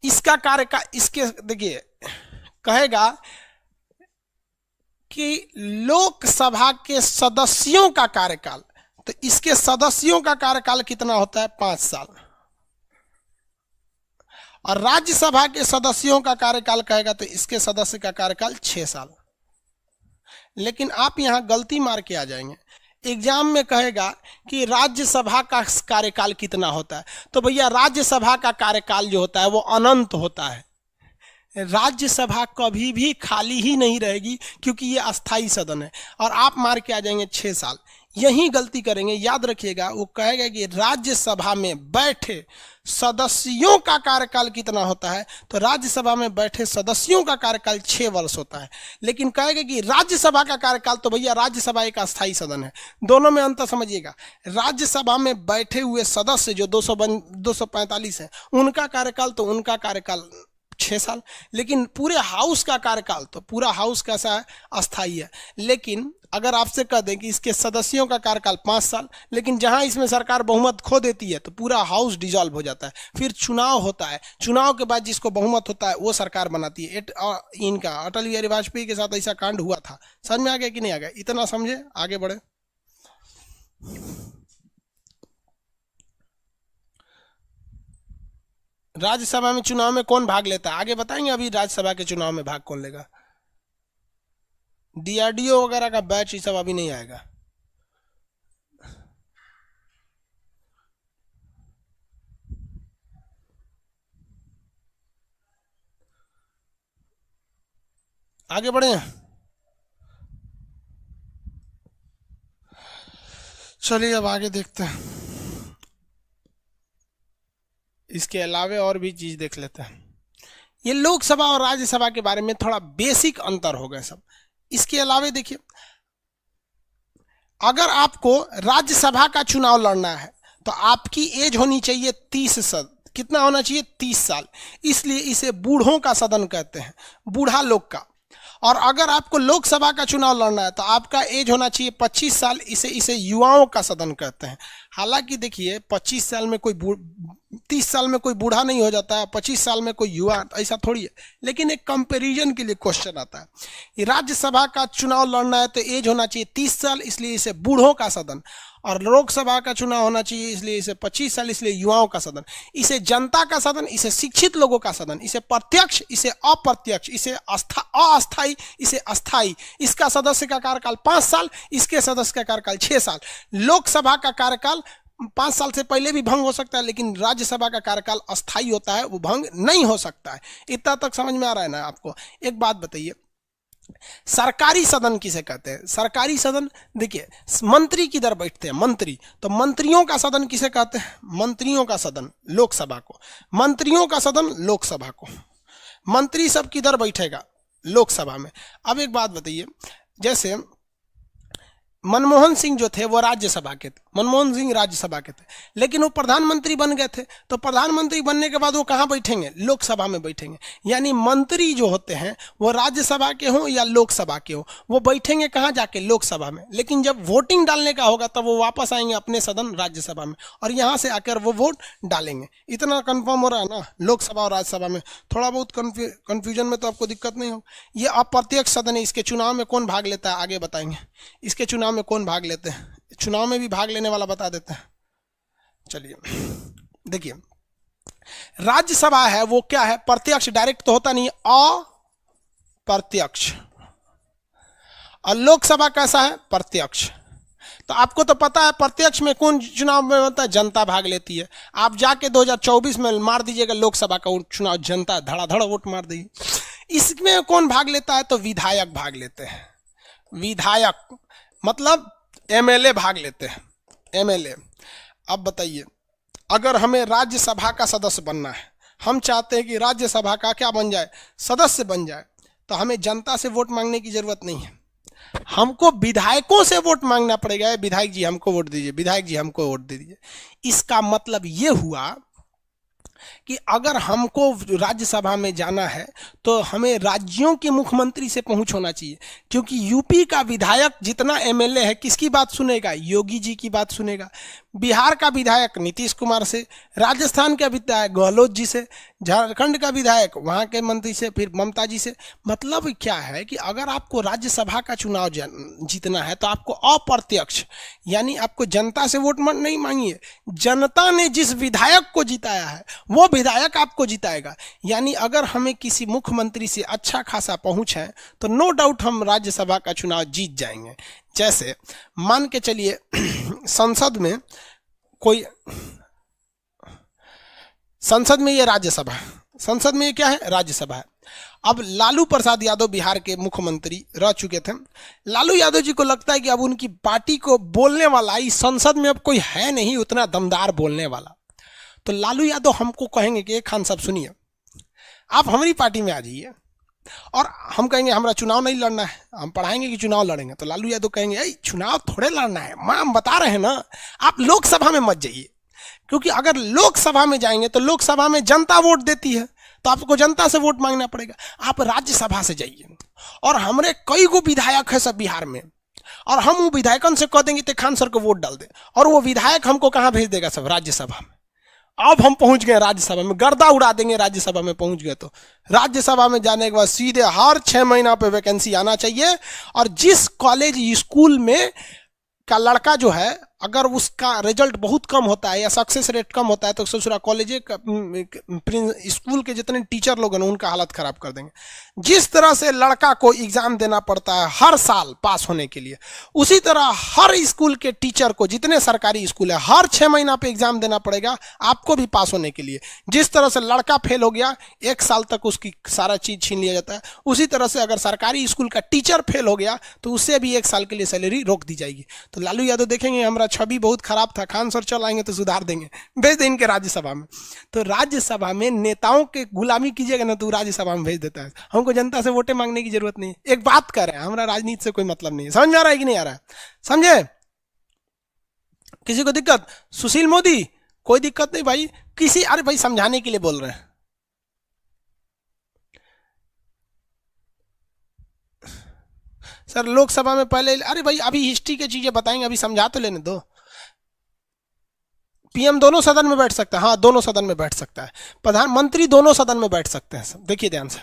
इसका कार्य का इसके देखिए कहेगा कि लोकसभा के सदस्यों का कार्यकाल, तो इसके सदस्यों का कार्यकाल कितना होता है? 5 साल। और राज्यसभा के सदस्यों का कार्यकाल कहेगा तो इसके सदस्य का कार्यकाल 6 साल। लेकिन आप यहां गलती मार के आ जाएंगे। एग्जाम में कहेगा कि राज्यसभा का कार्यकाल कितना होता है, तो भैया राज्यसभा का कार्यकाल जो होता है वो अनंत होता है। राज्यसभा कभी भी खाली ही नहीं रहेगी क्योंकि ये अस्थाई सदन है। और आप मार के आ जाएंगे 6 साल। यही गलती करेंगे, याद रखिएगा। वो कहेगा कि राज्यसभा में बैठे सदस्यों का कार्यकाल कितना होता है, तो राज्यसभा में बैठे सदस्यों का कार्यकाल 6 वर्ष होता है। लेकिन कहेगा कि राज्यसभा का कार्यकाल, तो भैया राज्यसभा एक अस्थाई सदन है। दोनों में अंतर समझिएगा। राज्यसभा में बैठे हुए सदस्य जो 245 है, उनका कार्यकाल, तो उनका कार्यकाल 6 साल। लेकिन पूरे हाउस का कार्यकाल, तो पूरा हाउस कैसा है? अस्थाई है। लेकिन अगर आपसे कह दें कि इसके सदस्यों का कार्यकाल 5 साल, लेकिन जहां इसमें सरकार बहुमत खो देती है तो पूरा हाउस डिसॉल्व हो जाता है। फिर चुनाव होता है, चुनाव के बाद जिसको बहुमत होता है वो सरकार बनाती है। इनका अटल बिहारी वाजपेयी के साथ ऐसा कांड हुआ था। समझ में आ गया कि नहीं आ गया? इतना समझे, आगे बढ़े। राज्यसभा में चुनाव में कौन भाग लेता है आगे बताएंगे। अभी राज्यसभा के चुनाव में भाग कौन लेगा? डीआरडीओ वगैरह का बैच ये सब अभी नहीं आएगा। आगे बढ़े। चलिए अब आगे देखते हैं। इसके अलावे और भी चीज देख लेते हैं। ये लोकसभा और राज्यसभा के बारे में थोड़ा बेसिक अंतर हो गए सब। इसके अलावे देखिए, अगर आपको राज्यसभा का चुनाव लड़ना है तो आपकी एज होनी चाहिए 30 साल। कितना होना चाहिए? 30 साल। इसलिए इसे बूढ़ों का सदन कहते हैं, बूढ़ा लोग का। और अगर आपको लोकसभा का चुनाव लड़ना है तो आपका एज होना चाहिए 25 साल। इसे युवाओं का सदन कहते हैं। हालांकि देखिए 25 साल में कोई 30 साल में कोई बूढ़ा नहीं हो जाता है, 25 साल में कोई युवा, ऐसा थोड़ी है। लेकिन एक कंपैरिजन के लिए क्वेश्चन आता है। राज्यसभा का चुनाव लड़ना है तो एज होना चाहिए 30 साल, इसलिए इसे बूढ़ों का सदन। और लोकसभा का चुनाव होना चाहिए इसलिए इसे 25 साल, इसलिए युवाओं का सदन। इसे जनता का सदन, इसे शिक्षित लोगों का सदन, इसे प्रत्यक्ष, इसे अप्रत्यक्ष, इसे अस्थाई, इसे अस्थाई। इसका सदस्य का कार्यकाल 5 साल, इसके सदस्य का कार्यकाल 6 साल। लोकसभा का कार्यकाल 5 साल से पहले भी भंग हो सकता है, लेकिन राज्यसभा का कार्यकाल अस्थाई होता है, वो भंग नहीं हो सकता है। इतना तक समझ में आ रहा है ना आपको? एक बात बताइए, सरकारी सदन किसे कहते हैं? सरकारी सदन देखिए, मंत्री किधर बैठते हैं? मंत्री। तो मंत्रियों का सदन किसे कहते हैं? मंत्रियों का सदन लोकसभा को। मंत्रियों का सदन लोकसभा को। मंत्री सब किधर बैठेगा? लोकसभा में। अब एक बात बताइए, जैसे मनमोहन सिंह जो थे वो राज्यसभा के थे, मनमोहन सिंह राज्यसभा के थे, लेकिन वो प्रधानमंत्री बन गए थे। तो प्रधानमंत्री बनने के बाद वो कहाँ बैठेंगे? लोकसभा में बैठेंगे। यानी मंत्री जो होते हैं वो राज्यसभा के हों या लोकसभा के हों, वो बैठेंगे कहाँ? जाके लोकसभा में। लेकिन जब वोटिंग डालने का होगा तब वो वापस आएंगे अपने सदन राज्यसभा में, और यहाँ से आकर वो वोट डालेंगे। इतना कंफर्म हो रहा है ना? लोकसभा और राज्यसभा में थोड़ा बहुत कंफ्यूजन में तो आपको दिक्कत नहीं हो। ये अप्रत्यक्ष सदन है। इसके चुनाव में कौन भाग लेता है आगे बताएंगे। इसके चुनाव में कौन भाग लेते हैं? चुनाव में भी भाग लेने वाला बता देते हैं। चलिए देखिए, राज्यसभा है वो क्या है? प्रत्यक्ष, डायरेक्ट तो होता नहीं है, अप्रत्यक्ष। और लोकसभा कैसा है, प्रत्यक्ष। तो आपको तो पता है प्रत्यक्ष में कौन चुनाव में होता है, जनता भाग लेती है। आप जाके 2024 में मार दीजिएगा लोकसभा का चुनाव, जनता धड़ाधड़ वोट मार देगी। इसमें कौन भाग लेता है, तो विधायक भाग लेते हैं। विधायक मतलब एमएलए भाग लेते हैं, एमएलए। अब बताइए, अगर हमें राज्यसभा का सदस्य बनना है, हम चाहते हैं कि राज्यसभा का क्या बन जाए, सदस्य बन जाए, तो हमें जनता से वोट मांगने की जरूरत नहीं है, हमको विधायकों से वोट मांगना पड़ेगा। विधायक जी हमको वोट दीजिए, विधायक जी हमको वोट दीजिए। इसका मतलब ये हुआ कि अगर हमको राज्यसभा में जाना है तो हमें राज्यों के मुख्यमंत्री से पहुंच होना चाहिए, क्योंकि यूपी का विधायक जितना एमएलए है किसकी बात सुनेगा, योगी जी की बात सुनेगा। बिहार का विधायक नीतीश कुमार से, राजस्थान का विधायक गहलोत जी से, झारखंड का विधायक वहाँ के मंत्री से, फिर ममता जी से। मतलब क्या है कि अगर आपको राज्यसभा का चुनाव जीतना है तो आपको अप्रत्यक्ष, यानी आपको जनता से वोट नहीं मांगिए, जनता ने जिस विधायक को जिताया है वो विधायक आपको जिताएगा। यानी अगर हमें किसी मुख्यमंत्री से अच्छा खासा पहुंच है तो नो डाउट हम राज्यसभा का चुनाव जीत जाएंगे। जैसे मान के चलिए संसद में कोई, संसद में ये राज्यसभा, संसद में ये क्या है, राज्यसभा है। अब लालू प्रसाद यादव बिहार के मुख्यमंत्री रह चुके थे। लालू यादव जी को लगता है कि अब उनकी पार्टी को बोलने वाला इस संसद में अब कोई है नहीं उतना दमदार बोलने वाला। तो लालू यादव हमको कहेंगे कि खान साहब सुनिए, आप हमारी पार्टी में आ जाइए, और हम कहेंगे हमारा चुनाव नहीं लड़ना है, हम पढ़ाएंगे कि चुनाव लड़ेंगे। तो लालू यादव कहेंगे चुनाव थोड़े लड़ना है, हम बता रहे हैं ना, आप लोकसभा में मत जाइए, क्योंकि अगर लोकसभा में जाएंगे तो लोकसभा में जनता वोट देती है, तो आपको जनता से वोट मांगना पड़ेगा। आप राज्यसभा से जाइए, और हमारे कई गो विधायक है सब बिहार में, और हम वो विधायकन से कह देंगे खान सर को वोट डाल दे, और वो विधायक हमको कहाँ भेज देगा, सब राज्यसभा में। अब हम पहुंच गए राज्यसभा में, गर्दा उड़ा देंगे। राज्यसभा में पहुंच गए तो राज्यसभा में जाने के बाद सीधे हर 6 महीना पे वैकेंसी आना चाहिए, और जिस कॉलेज स्कूल में का लड़का जो है अगर उसका रिजल्ट बहुत कम होता है या सक्सेस रेट कम होता है तो ससुरा कॉलेज स्कूल के जितने टीचर लोग हैं उनका हालत खराब कर देंगे। जिस तरह से लड़का को एग्जाम देना पड़ता है हर साल पास होने के लिए, उसी तरह हर स्कूल के टीचर को, जितने सरकारी स्कूल है, हर 6 महीना पे एग्जाम देना पड़ेगा आपको भी पास होने के लिए। जिस तरह से लड़का फेल हो गया 1 साल तक उसकी सारा चीज छीन लिया जाता है, उसी तरह से अगर सरकारी स्कूल का टीचर फेल हो गया तो उससे भी 1 साल के लिए सैलरी रोक दी जाएगी। तो लालू यादव देखेंगे हमारा छवि बहुत खराब था, खान सर चल आएंगे तो सुधार देंगे, भेज दें इनके राज्यसभा में। तो राज्यसभा में नेताओं के गुलामी कीजिएगा ना तो राज्यसभा में भेज देता है। हमको जनता से वोटें मांगने की जरूरत नहीं है। एक बात कर रहे हैं, हमारा राजनीति से कोई मतलब नहीं है। समझ में आ रहा है कि नहीं आ रहा है? समझे? किसी को दिक्कत? सुशील मोदी कोई दिक्कत नहीं भाई, किसी, अरे भाई समझाने के लिए बोल रहे हैं। सर लोकसभा में पहले, अरे भाई अभी हिस्ट्री की चीजें बताएंगे, अभी समझा तो लेने दो। पीएम दोनों सदन में बैठ सकता है, हाँ दोनों सदन में बैठ सकता है। प्रधानमंत्री दोनों सदन में बैठ सकते हैं। सब देखिए ध्यान से,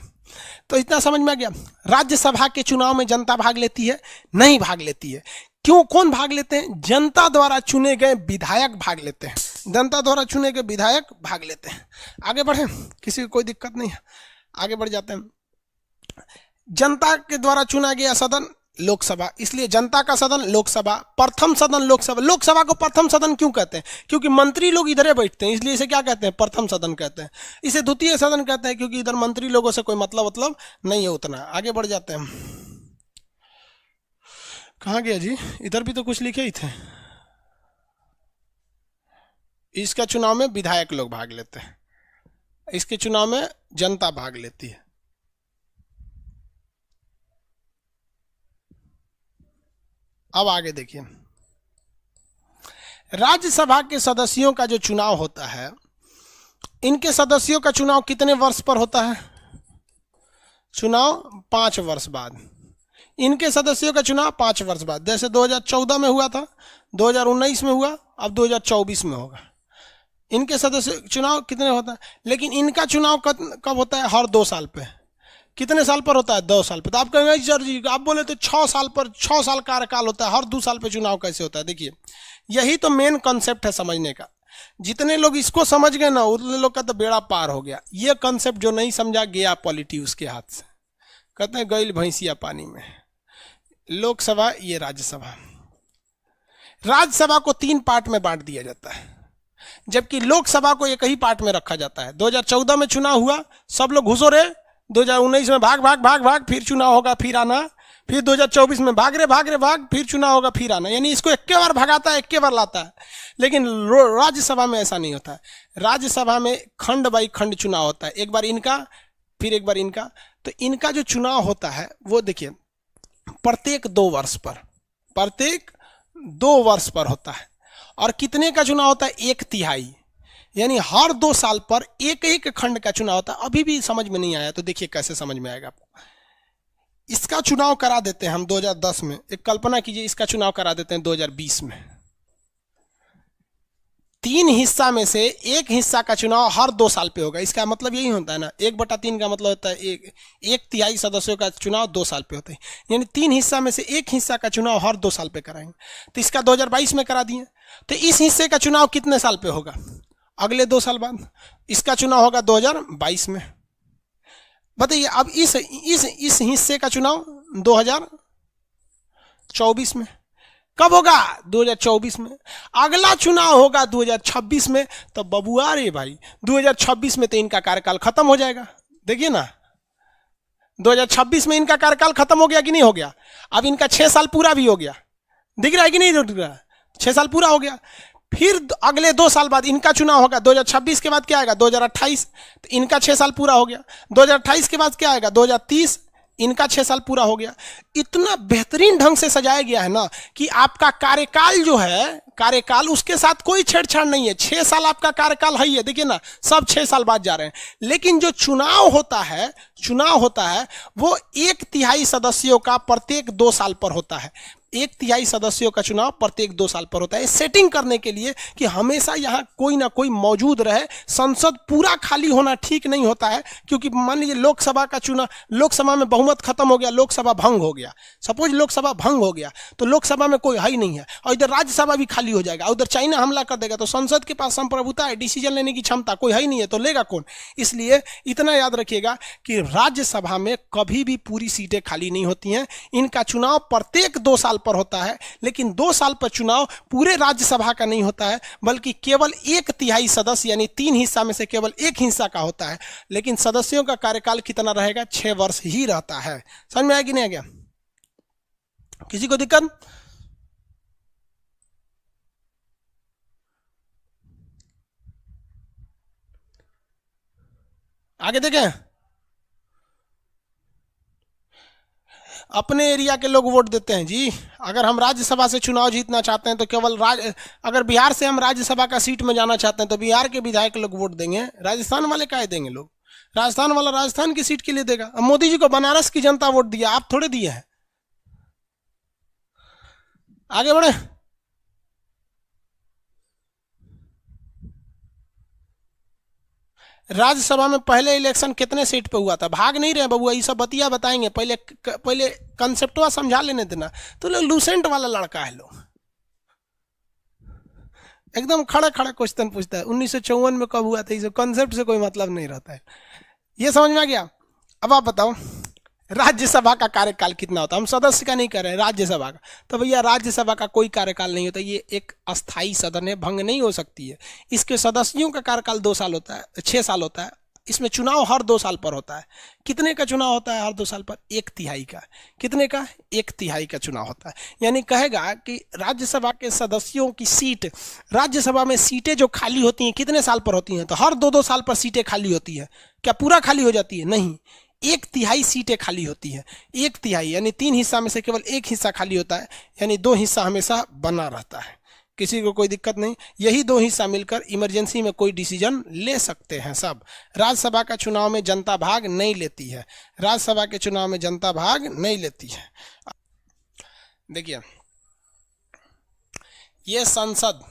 तो इतना समझ में आ गया। राज्यसभा के चुनाव में जनता भाग लेती है? नहीं भाग लेती है। क्यों? कौन भाग लेते हैं? जनता द्वारा चुने गए विधायक भाग लेते हैं। जनता द्वारा चुने गए विधायक भाग लेते हैं। आगे बढ़े, किसी को कोई दिक्कत नहीं है, आगे बढ़ जाते हैं। जनता के द्वारा चुना गया सदन लोकसभा, इसलिए जनता का सदन लोकसभा। प्रथम सदन लोकसभा। लोकसभा को प्रथम सदन क्यों कहते हैं? क्योंकि मंत्री लोग इधर बैठते हैं, इसलिए इसे क्या कहते हैं? प्रथम सदन कहते हैं। इसे द्वितीय सदन कहते हैं क्योंकि इधर मंत्री लोगों से कोई मतलब नहीं है उतना। आगे बढ़ जाते हैं। कहाँ गया जी? इधर भी तो कुछ लिखे ही थे। इसका चुनाव में विधायक लोग भाग लेते हैं, इसके चुनाव में जनता भाग लेती है। अब आगे देखिए, राज्यसभा के सदस्यों का जो चुनाव होता है, इनके सदस्यों का चुनाव कितने वर्ष पर होता है? चुनाव 5 वर्ष बाद। इनके सदस्यों का चुनाव 5 वर्ष बाद। जैसे 2014 में हुआ था, 2019 में हुआ, अब 2024 में होगा। इनके सदस्य चुनाव कितने होता है? लेकिन इनका चुनाव कब होता है? हर 2 साल पे। कितने साल पर होता है? 2 साल पे। तो आप कहेंगे सर जी आप बोले तो 6 साल पर, 6 साल कार्यकाल होता है, हर 2 साल पे चुनाव कैसे होता है? देखिए यही तो मेन कॉन्सेप्ट है समझने का। जितने लोग इसको समझ गए ना उतने लोग का तो बेड़ा पार हो गया। ये कॉन्सेप्ट जो नहीं समझा गया पॉलिटी उसके हाथ से, कहते हैं गईल भैंसिया पानी में। लोकसभा, ये राज्यसभा। राज्यसभा को 3 पार्ट में बांट दिया जाता है, जबकि लोकसभा को एक ही पार्ट में रखा जाता है। 2014 में चुनाव हुआ, सब लोग घुसो रहे, 2019 में भाग भाग भाग भाग, फिर चुनाव होगा फिर आना, फिर 2024 में भाग रहे, फिर चुनाव होगा फिर आना, यानी इसको 1 बार भगाता है, 1 बार लाता है। लेकिन राज्यसभा में ऐसा नहीं होता है। राज्यसभा में खंड बाई खंड चुनाव होता है, एक बार इनका फिर एक बार इनका। तो इनका जो चुनाव होता है वो देखिए प्रत्येक 2 वर्ष पर होता है। और कितने का चुनाव होता है? 1/3, यानी हर 2 साल पर एक एक खंड का चुनाव होता है। अभी भी समझ में नहीं आया तो देखिए कैसे समझ में आएगा आपको। इसका चुनाव करा देते हैं हम 2010 में, एक कल्पना कीजिए इसका चुनाव करा देते हैं 2020 में। 3 हिस्सा में से 1 हिस्सा का चुनाव हर 2 साल पे होगा। इसका मतलब यही होता है ना, 1/3 का मतलब होता है 1/3 सदस्यों का चुनाव 2 साल पे होता है, यानी 3 हिस्सा में से 1 हिस्सा का चुनाव हर 2 साल पे कराएंगे। तो इसका 2022 में करा दिए, तो इस हिस्से का चुनाव कितने साल पे होगा? अगले 2 साल बाद। इसका चुनाव होगा 2022 में। बताइए अब इस हिस्से का चुनाव 2024 में। कब होगा? 2024 में। अगला चुनाव होगा 2026 में। तो बबुआ रे भाई 2026 में तो इनका कार्यकाल खत्म हो जाएगा। देखिए ना 2026 में इनका कार्यकाल खत्म हो गया कि नहीं हो गया? अब इनका 6 साल पूरा भी हो गया, दिख रहा है कि नहीं दिख रहा? 6 साल पूरा हो गया। फिर अगले 2 साल बाद इनका चुनाव होगा। 2026 के बाद क्या आएगा? 2028, तो इनका 6 साल पूरा हो गया। 2028 के बाद क्या आएगा? 2030, इनका 6 साल पूरा हो गया। इतना बेहतरीन ढंग से सजाया गया है ना कि आपका कार्यकाल जो है, कार्यकाल उसके साथ कोई छेड़छाड़ नहीं है। 6 साल आपका कार्यकाल है ही है, देखिए ना सब 6 साल बाद जा रहे हैं। लेकिन जो चुनाव होता है वो 1/3 सदस्यों का प्रत्येक 2 साल पर होता है। 1/3 सदस्यों का चुनाव प्रत्येक 2 साल पर होता है, सेटिंग करने के लिए कि हमेशा यहां कोई ना कोई मौजूद रहे। संसद पूरा खाली होना ठीक नहीं होता है, क्योंकि मान लीजिए लोकसभा का चुनाव, लोकसभा में बहुमत खत्म हो गया, लोकसभा भंग हो गया, सपोज लोकसभा भंग हो गया तो लोकसभा में कोई है ही नहीं है, और इधर राज्यसभा भी खाली हो जाएगा, उधर चाइना हमला कर देगा, तो संसद के पास संप्रभुता है, डिसीजन लेने की क्षमता, कोई है ही नहीं है, तो लेगा कौन? इसलिए इतना याद रखिएगा कि राज्यसभा में कभी भी पूरी सीटें खाली नहीं होती हैं। इनका चुनाव प्रत्येक 2 साल पर होता है, लेकिन 2 साल पर चुनाव पूरे राज्यसभा का नहीं होता है, बल्कि केवल 1/3 सदस्य यानी 3 हिस्सा में से केवल 1 हिस्सा का होता है। लेकिन सदस्यों का कार्यकाल कितना रहेगा? 6 वर्ष ही रहता है। समझ में आया कि नहीं आ गया? किसी को दिक्कत? आगे देखें। अपने एरिया के लोग वोट देते हैं जी। अगर हम राज्यसभा से चुनाव जीतना चाहते हैं तो केवल अगर बिहार से हम राज्यसभा का सीट में जाना चाहते हैं तो बिहार के विधायक लोग वोट देंगे। राजस्थान वाले काहे देंगे? लोग राजस्थान वाला राजस्थान की सीट के लिए देगा। अब मोदी जी को बनारस की जनता वोट दिया, आप थोड़े दिए हैं। आगे बढ़े। राज्यसभा में पहले इलेक्शन कितने सीट पे हुआ था? भाग नहीं रहे बबुआ, ये सब बतिया बताएंगे, पहले कंसेप्टवा समझा लेने देना। तो लोग लूसेंट वाला लड़का है, लोग एकदम खड़ा खड़ा क्वेश्चन पूछता है 1954 में कब हुआ था, ये सब कंसेप्ट से कोई मतलब नहीं रहता है। ये समझ में आ गया? अब आप बताओ राज्यसभा का कार्यकाल कितना होता है? हम सदस्य का नहीं कर रहे हैं, राज्यसभा का। तो भैया राज्यसभा का कोई कार्यकाल नहीं होता, ये एक अस्थाई सदन है, भंग नहीं हो सकती है। इसके सदस्यों का कार्यकाल 2 साल होता है, 6 साल होता है। इसमें चुनाव हर 2 साल पर होता है। कितने का चुनाव होता है हर 2 साल पर? 1/3 का। कितने का? 1/3 का चुनाव होता है। यानी कहेगा कि राज्यसभा के सदस्यों की सीट, राज्यसभा में सीटें जो खाली होती हैं कितने साल पर होती हैं? तो हर 2-2 साल पर सीटें खाली होती है। क्या पूरा खाली हो जाती है? नहीं, 1/3 सीटें खाली होती है। 1/3 यानी 3 हिस्सा में से केवल 1 हिस्सा खाली होता है, यानी 2 हिस्सा हमेशा बना रहता है। किसी को कोई दिक्कत नहीं। यही 2 हिस्सा मिलकर इमरजेंसी में कोई डिसीजन ले सकते हैं सब। राज्यसभा का चुनाव में जनता भाग नहीं लेती है, राज्यसभा के चुनाव में जनता भाग नहीं लेती है। देखिए ये संसद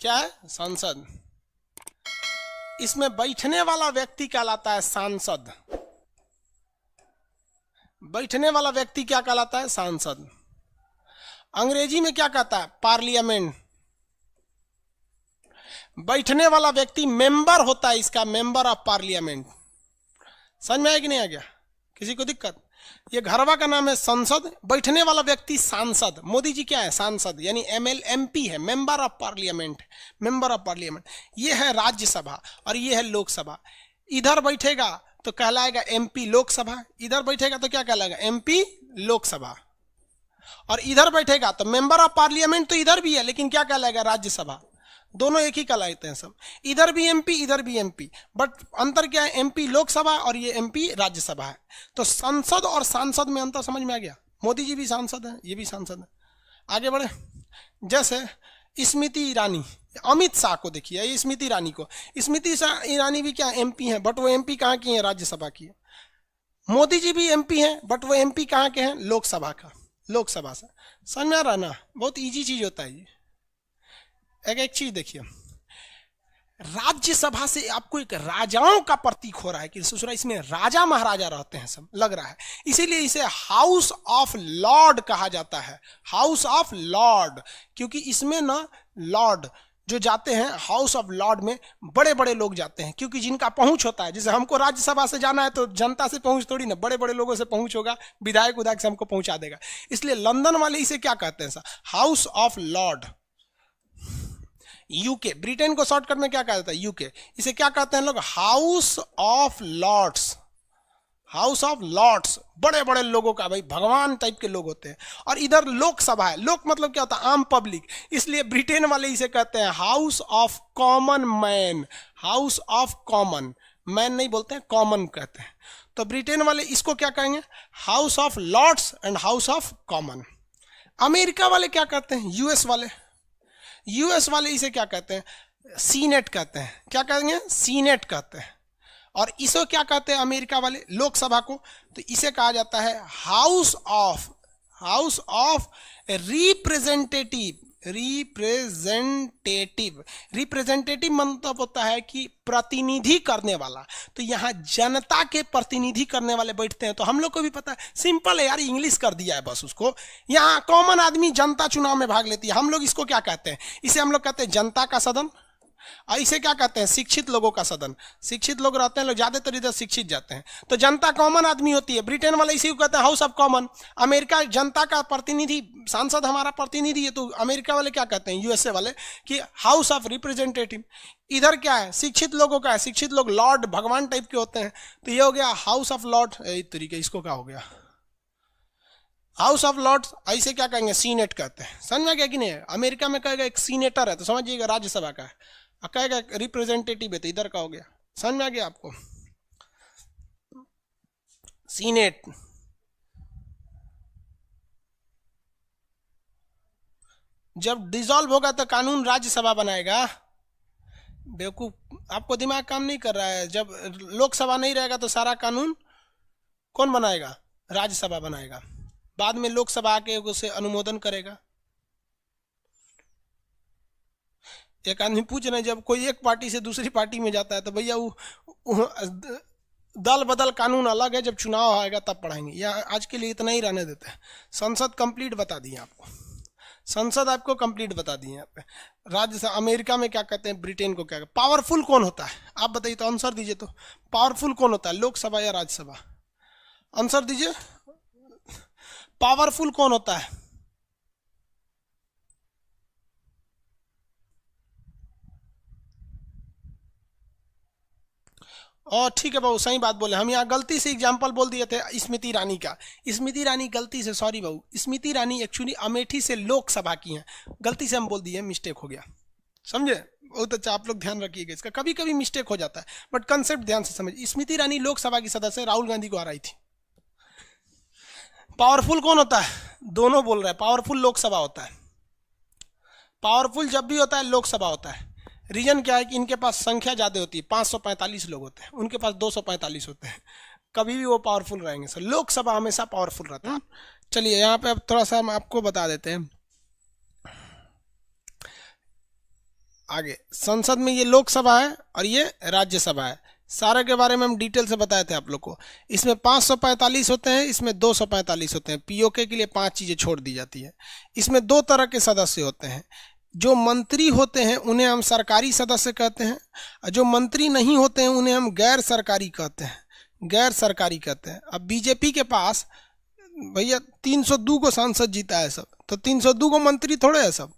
क्या है? संसद। इसमें बैठने वाला व्यक्ति कहलाता है सांसद। बैठने वाला व्यक्ति क्या कहलाता है? सांसद। अंग्रेजी में क्या कहता है? पार्लियामेंट। बैठने वाला व्यक्ति मेंबर होता है, इसका मेंबर ऑफ पार्लियामेंट। समझ में आया कि नहीं आ गया? किसी को दिक्कत? ये घरवा का नाम है संसद, बैठने वाला व्यक्ति सांसद। मोदी जी क्या है? सांसद, यानी MP है, member of parliament, member of parliament. ये है राज्यसभा और ये है लोकसभा। इधर बैठेगा तो कहलाएगा MP लोकसभा, इधर बैठेगा तो क्या कहलाएगा? MP लोकसभा। और इधर बैठेगा तो मेंबर ऑफ पार्लियामेंट तो इधर भी है, लेकिन क्या कहलाएगा? राज्यसभा। दोनों एक ही कहलाते हैं सब, इधर भी MP इधर भी MP, बट अंतर क्या है? MP लोकसभा और ये MP राज्यसभा है। तो संसद और सांसद में अंतर समझ में आ गया। मोदी जी भी सांसद है, ये भी सांसद है। आगे बढ़े, जैसे स्मृति ईरानी, अमित शाह को देखिए, स्मृति ईरानी को, स्मृति ईरानी भी क्या MP है, बट वो MP कहाँ की है? राज्यसभा की है। मोदी जी भी MP है, बट वो MP कहाँ के हैं? लोकसभा का, लोकसभा से। समझ में आ रहा ना? बहुत इजी चीज होता है ये। एक चीज देखिए, राज्यसभा से आपको एक राजाओं का प्रतीक हो रहा है कि दूसरा इसमें राजा महाराजा रहते हैं सब, लग रहा है, इसीलिए इसे हाउस ऑफ लॉर्ड कहा जाता है, हाउस ऑफ लॉर्ड। क्योंकि इसमें ना लॉर्ड जो जाते हैं हाउस ऑफ लॉर्ड में, बड़े बड़े लोग जाते हैं, क्योंकि जिनका पहुंच होता है। जैसे हमको राज्यसभा से जाना है तो जनता से पहुंच थोड़ी ना, बड़े बड़े लोगों से पहुंच होगा, विधायक उधायक से हमको पहुंचा देगा। इसलिए लंदन वाले इसे क्या कहते हैं? House of Lord. UK, Britain को शॉर्टकट में क्या कहा जाता है? यूके। इसे क्या कहते हैं लोग? House of lords, house of lords. बड़े बड़े लोगों का, भाई भगवान टाइप के लोग होते हैं। और इधर लोकसभा है, लोक मतलब क्या होता है? आम पब्लिक। इसलिए ब्रिटेन वाले इसे कहते हैं house of common man, house of common man नहीं बोलते हैं, कॉमन कहते हैं। तो ब्रिटेन वाले इसको क्या कहेंगे? House of lords and house of common. America वाले क्या कहते हैं? यूएस वाले इसे क्या कहते हैं? सीनेट कहते हैं। क्या कहेंगे? सीनेट कहते हैं। और इसे क्या कहते हैं अमेरिका वाले? लोकसभा को। तो इसे कहा जाता है हाउस ऑफ रिप्रेजेंटेटिव। रिप्रेजेंटेटिव मतलब होता है कि प्रतिनिधि करने वाला। तो यहाँ जनता के प्रतिनिधि करने वाले बैठते हैं। तो हम लोग को भी पता है, सिंपल है यार, इंग्लिश कर दिया है बस उसको। यहाँ कॉमन आदमी जनता चुनाव में भाग लेती है। हम लोग इसको क्या कहते हैं? इसे हम लोग कहते हैं जनता का सदन। और इसे क्या कहते हैं? शिक्षित लोगों का सदन। शिक्षित लोग रहते हैं, लोग ज्यादातर इधर शिक्षित जाते हैं। तो जनता कॉमन आदमी होती है। ब्रिटेन वाले इसी को कहते हैं हाउस ऑफ कॉमन। अमेरिका जनता का प्रतिनिधि, सांसद हमारा प्रतिनिधि है। तो अमेरिका वाले क्या कहते हैं? यूएसए वाले कि हाउस ऑफ रिप्रेजेंटेटिव। इधर क्या है? शिक्षित लोगों का है। शिक्षित लोग लॉर्ड भगवान टाइप के होते हैं। तो ये हो गया हाउस ऑफ लॉर्ड। इस तरीके इसको क्या हो गया? House of lords. ऐसे क्या कहेंगे? सीनेट कहते हैं। समझ में गया कि नहीं? अमेरिका में कहेगा एक सीनेटर है तो समझिएगा राज्यसभा का है, कहेगा रिप्रेजेंटेटिव है तो इधर का हो गया। समझ में आ गया आपको? सीनेट। जब डिसॉल्व होगा तो कानून राज्यसभा बनाएगा। बेवकूफ, आपको दिमाग काम नहीं कर रहा है। जब लोकसभा नहीं रहेगा तो सारा कानून कौन बनाएगा? राज्यसभा बनाएगा। बाद में लोकसभा आके उसे अनुमोदन करेगा। एक आदमी पूछ रहे, जब कोई एक पार्टी से दूसरी पार्टी में जाता है तो भैया वो दल बदल कानून अलग है, जब चुनाव आएगा तब पढ़ाएंगे। या आज के लिए इतना ही रहने देते हैं। संसद कंप्लीट बता दिए आपको, संसद आपको कंप्लीट बता दिए यहाँ पे। राज्यसभा अमेरिका में क्या कहते हैं, ब्रिटेन को क्या कहते हैं। पावरफुल कौन होता है आप बताइए तो, आंसर दीजिए। तो पावरफुल कौन होता है, लोकसभा या राज्यसभा? आंसर दीजिए, पावरफुल कौन होता है? और ठीक है बाबू, सही बात बोले। हम यहाँ गलती से एग्जाम्पल बोल दिए थे स्मृति ईरानी का। स्मृति ईरानी गलती से, सॉरी बाबू, स्मृति ईरानी एक्चुअली अमेठी से लोकसभा की हैं। गलती से हम बोल दिए, मिस्टेक हो गया, समझे? बहुत अच्छा, आप लोग ध्यान रखिएगा इसका। कभी कभी मिस्टेक हो जाता है, बट कंसेप्ट ध्यान से समझिए। स्मृति ईरानी लोकसभा की सदस्य राहुल गांधी को हराई थी। पावरफुल कौन होता है? दोनों बोल रहे हैं। पावरफुल लोकसभा होता है। पावरफुल जब भी होता है लोकसभा होता है। रीजन क्या है कि इनके पास संख्या ज़्यादा होती है, 545 लोग होते हैं, उनके पास 245 होते हैं। कभी भी वो पावरफुल रहेंगे सर। लोकसभा हमेशा पावरफुल रहता है। चलिए यहाँ पे अब थोड़ा सा हम आपको बता देते हैं आगे। संसद में ये लोकसभा है और ये राज्यसभा है। सारे के बारे में हम डिटेल से बताए थे आप लोग को। इसमें 545 होते हैं, इसमें 245 होते हैं। पीओके के लिए 5 चीज़ें छोड़ दी जाती है। इसमें 2 तरह के सदस्य होते हैं। जो मंत्री होते हैं उन्हें हम सरकारी सदस्य कहते हैं, और जो मंत्री नहीं होते हैं उन्हें हम गैर सरकारी कहते हैं। गैर सरकारी कहते हैं। अब बीजेपी के पास भैया 302 को सांसद जीता है सब, तो 302 को मंत्री थोड़े है सब,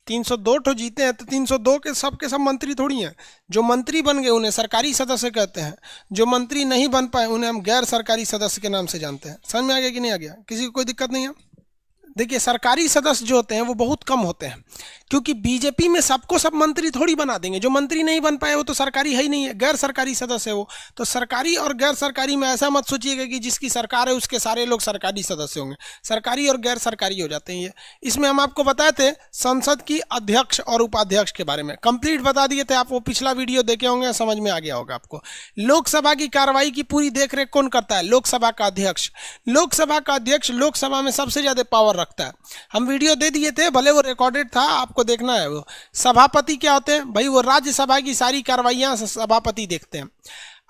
302 ठो जीते हैं तो 302 के सब मंत्री थोड़ी हैं। जो मंत्री बन गए उन्हें सरकारी सदस्य कहते हैं, जो मंत्री नहीं बन पाए उन्हें हम गैर सरकारी सदस्य के नाम से जानते हैं। समझ में आ गया कि नहीं आ गया? किसी को कोई दिक्कत नहीं है? देखिए सरकारी सदस्य जो होते हैं वो बहुत कम होते हैं, क्योंकि बीजेपी में सबको सब मंत्री थोड़ी बना देंगे। जो मंत्री नहीं बन पाए वो तो सरकारी है ही नहीं है, गैर सरकारी सदस्य है वो। तो सरकारी और गैर सरकारी में ऐसा मत सोचिएगा कि जिसकी सरकार है उसके सारे लोग सरकारी सदस्य होंगे, सरकारी और गैर सरकारी हो जाते हैं ये। इसमें हम आपको बताए थे संसद की अध्यक्ष और उपाध्यक्ष के बारे में, कंप्लीट बता दिए थे। आप वो पिछला वीडियो देखे होंगे, समझ में आ गया होगा आपको। लोकसभा की कार्रवाई की पूरी देखरेख कौन करता है? लोकसभा का अध्यक्ष। लोकसभा का अध्यक्ष लोकसभा में सबसे ज्यादा पावर रखता है। हम वीडियो दे दिए थे, भले वो रिकॉर्डेड था, आपको देखना है। वो सभापति क्या होते हैं भाई? वो राज्यसभा की सारी कार्रवाइयां सभापति देखते हैं।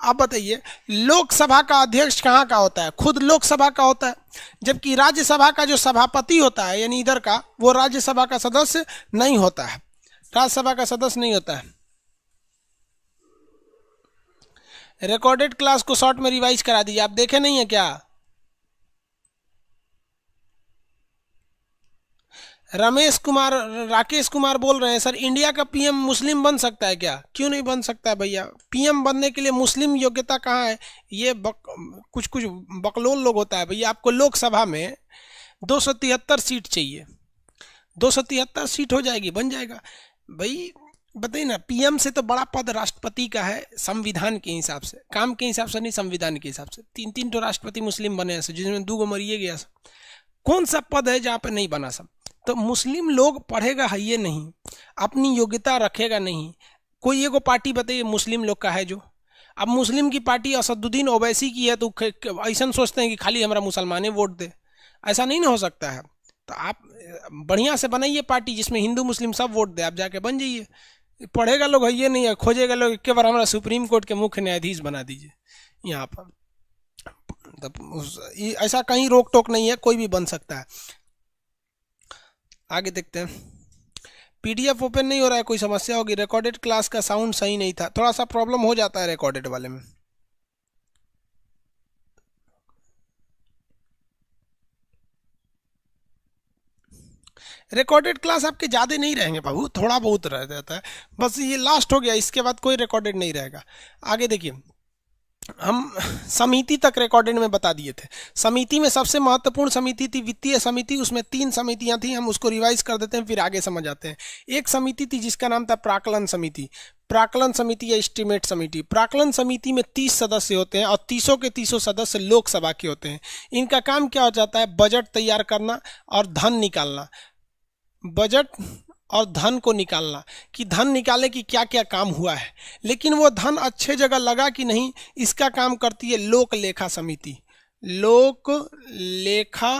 अब बताइए लोकसभा का अध्यक्ष कहाँ का होता है? खुद लोकसभा का होता है, जबकि राज्यसभा का जो सभापति होता है यानी इधर का, वो राज्यसभा का सदस्य नहीं होता है, राज्यसभा का सदस्य नहीं होता है। रिकॉर्डेड क्लास को शॉर्ट में रिवाइज करा दीजिए, आप देखे नहीं है क्या? रमेश कुमार, राकेश कुमार बोल रहे हैं सर इंडिया का पीएम मुस्लिम बन सकता है क्या? क्यों नहीं बन सकता है भैया? पीएम बनने के लिए मुस्लिम योग्यता कहाँ है? ये कुछ बकलोल लोग होता है भैया। आपको लोकसभा में 273 सीट चाहिए, 273 सीट हो जाएगी, बन जाएगा भाई। बताइए ना, पीएम से तो बड़ा पद राष्ट्रपति का है, संविधान के हिसाब से, काम के हिसाब से नहीं, संविधान के हिसाब से। 3-3 तो राष्ट्रपति मुस्लिम बने हैं, जिसमें 2 को मरिए गया सब। कौन सा पद है जहाँ पे नहीं बना सब? तो मुस्लिम लोग पढ़ेगा है ये नहीं, अपनी योग्यता रखेगा नहीं। कोई एगो पार्टी बताइए मुस्लिम लोग का है जो? अब मुस्लिम की पार्टी असदुद्दीन ओवैसी की है तो ऐसा सोचते हैं कि खाली हमारा मुसलमाने वोट दे, ऐसा नहीं ना हो सकता है। तो आप बढ़िया से बनाइए पार्टी जिसमें हिंदू मुस्लिम सब वोट दे, आप जाके बन जाइए। पढ़ेगा लोग है ये नहीं है, खोजेगा लोग एक बार हमारा सुप्रीम कोर्ट के मुख्य न्यायाधीश बना दीजिए यहाँ पर। ऐसा कहीं रोक टोक नहीं है, कोई भी बन सकता है। आगे देखते हैं। पीडीएफ ओपन नहीं हो रहा है, कोई समस्या होगी? रिकॉर्डेड क्लास का साउंड सही नहीं था, थोड़ा सा प्रॉब्लम हो जाता है रिकॉर्डेड वाले में। रिकॉर्डेड क्लास आपके ज़्यादा नहीं रहेंगे बाबू, थोड़ा बहुत रह जाता है बस। ये लास्ट हो गया, इसके बाद कोई रिकॉर्डेड नहीं रहेगा। आगे देखिए, हम समिति तक रिकॉर्डेड में बता दिए थे। समिति में सबसे महत्वपूर्ण समिति थी वित्तीय समिति, उसमें 3 समितियां थी, हम उसको रिवाइज कर देते हैं फिर आगे समझ आते हैं। एक समिति थी जिसका नाम था प्राक्कलन समिति। प्राक्कलन समिति या एस्टीमेट समिति। प्राक्कलन समिति में 30 सदस्य होते हैं और 30 के 30 सदस्य लोकसभा के होते हैं। इनका काम क्या हो जाता है? बजट तैयार करना और धन निकालना। बजट और धन को निकालना, कि धन निकालने की क्या क्या काम हुआ है, लेकिन वो धन अच्छे जगह लगा कि नहीं, इसका काम करती है लोक लेखा समिति। लोक लेखा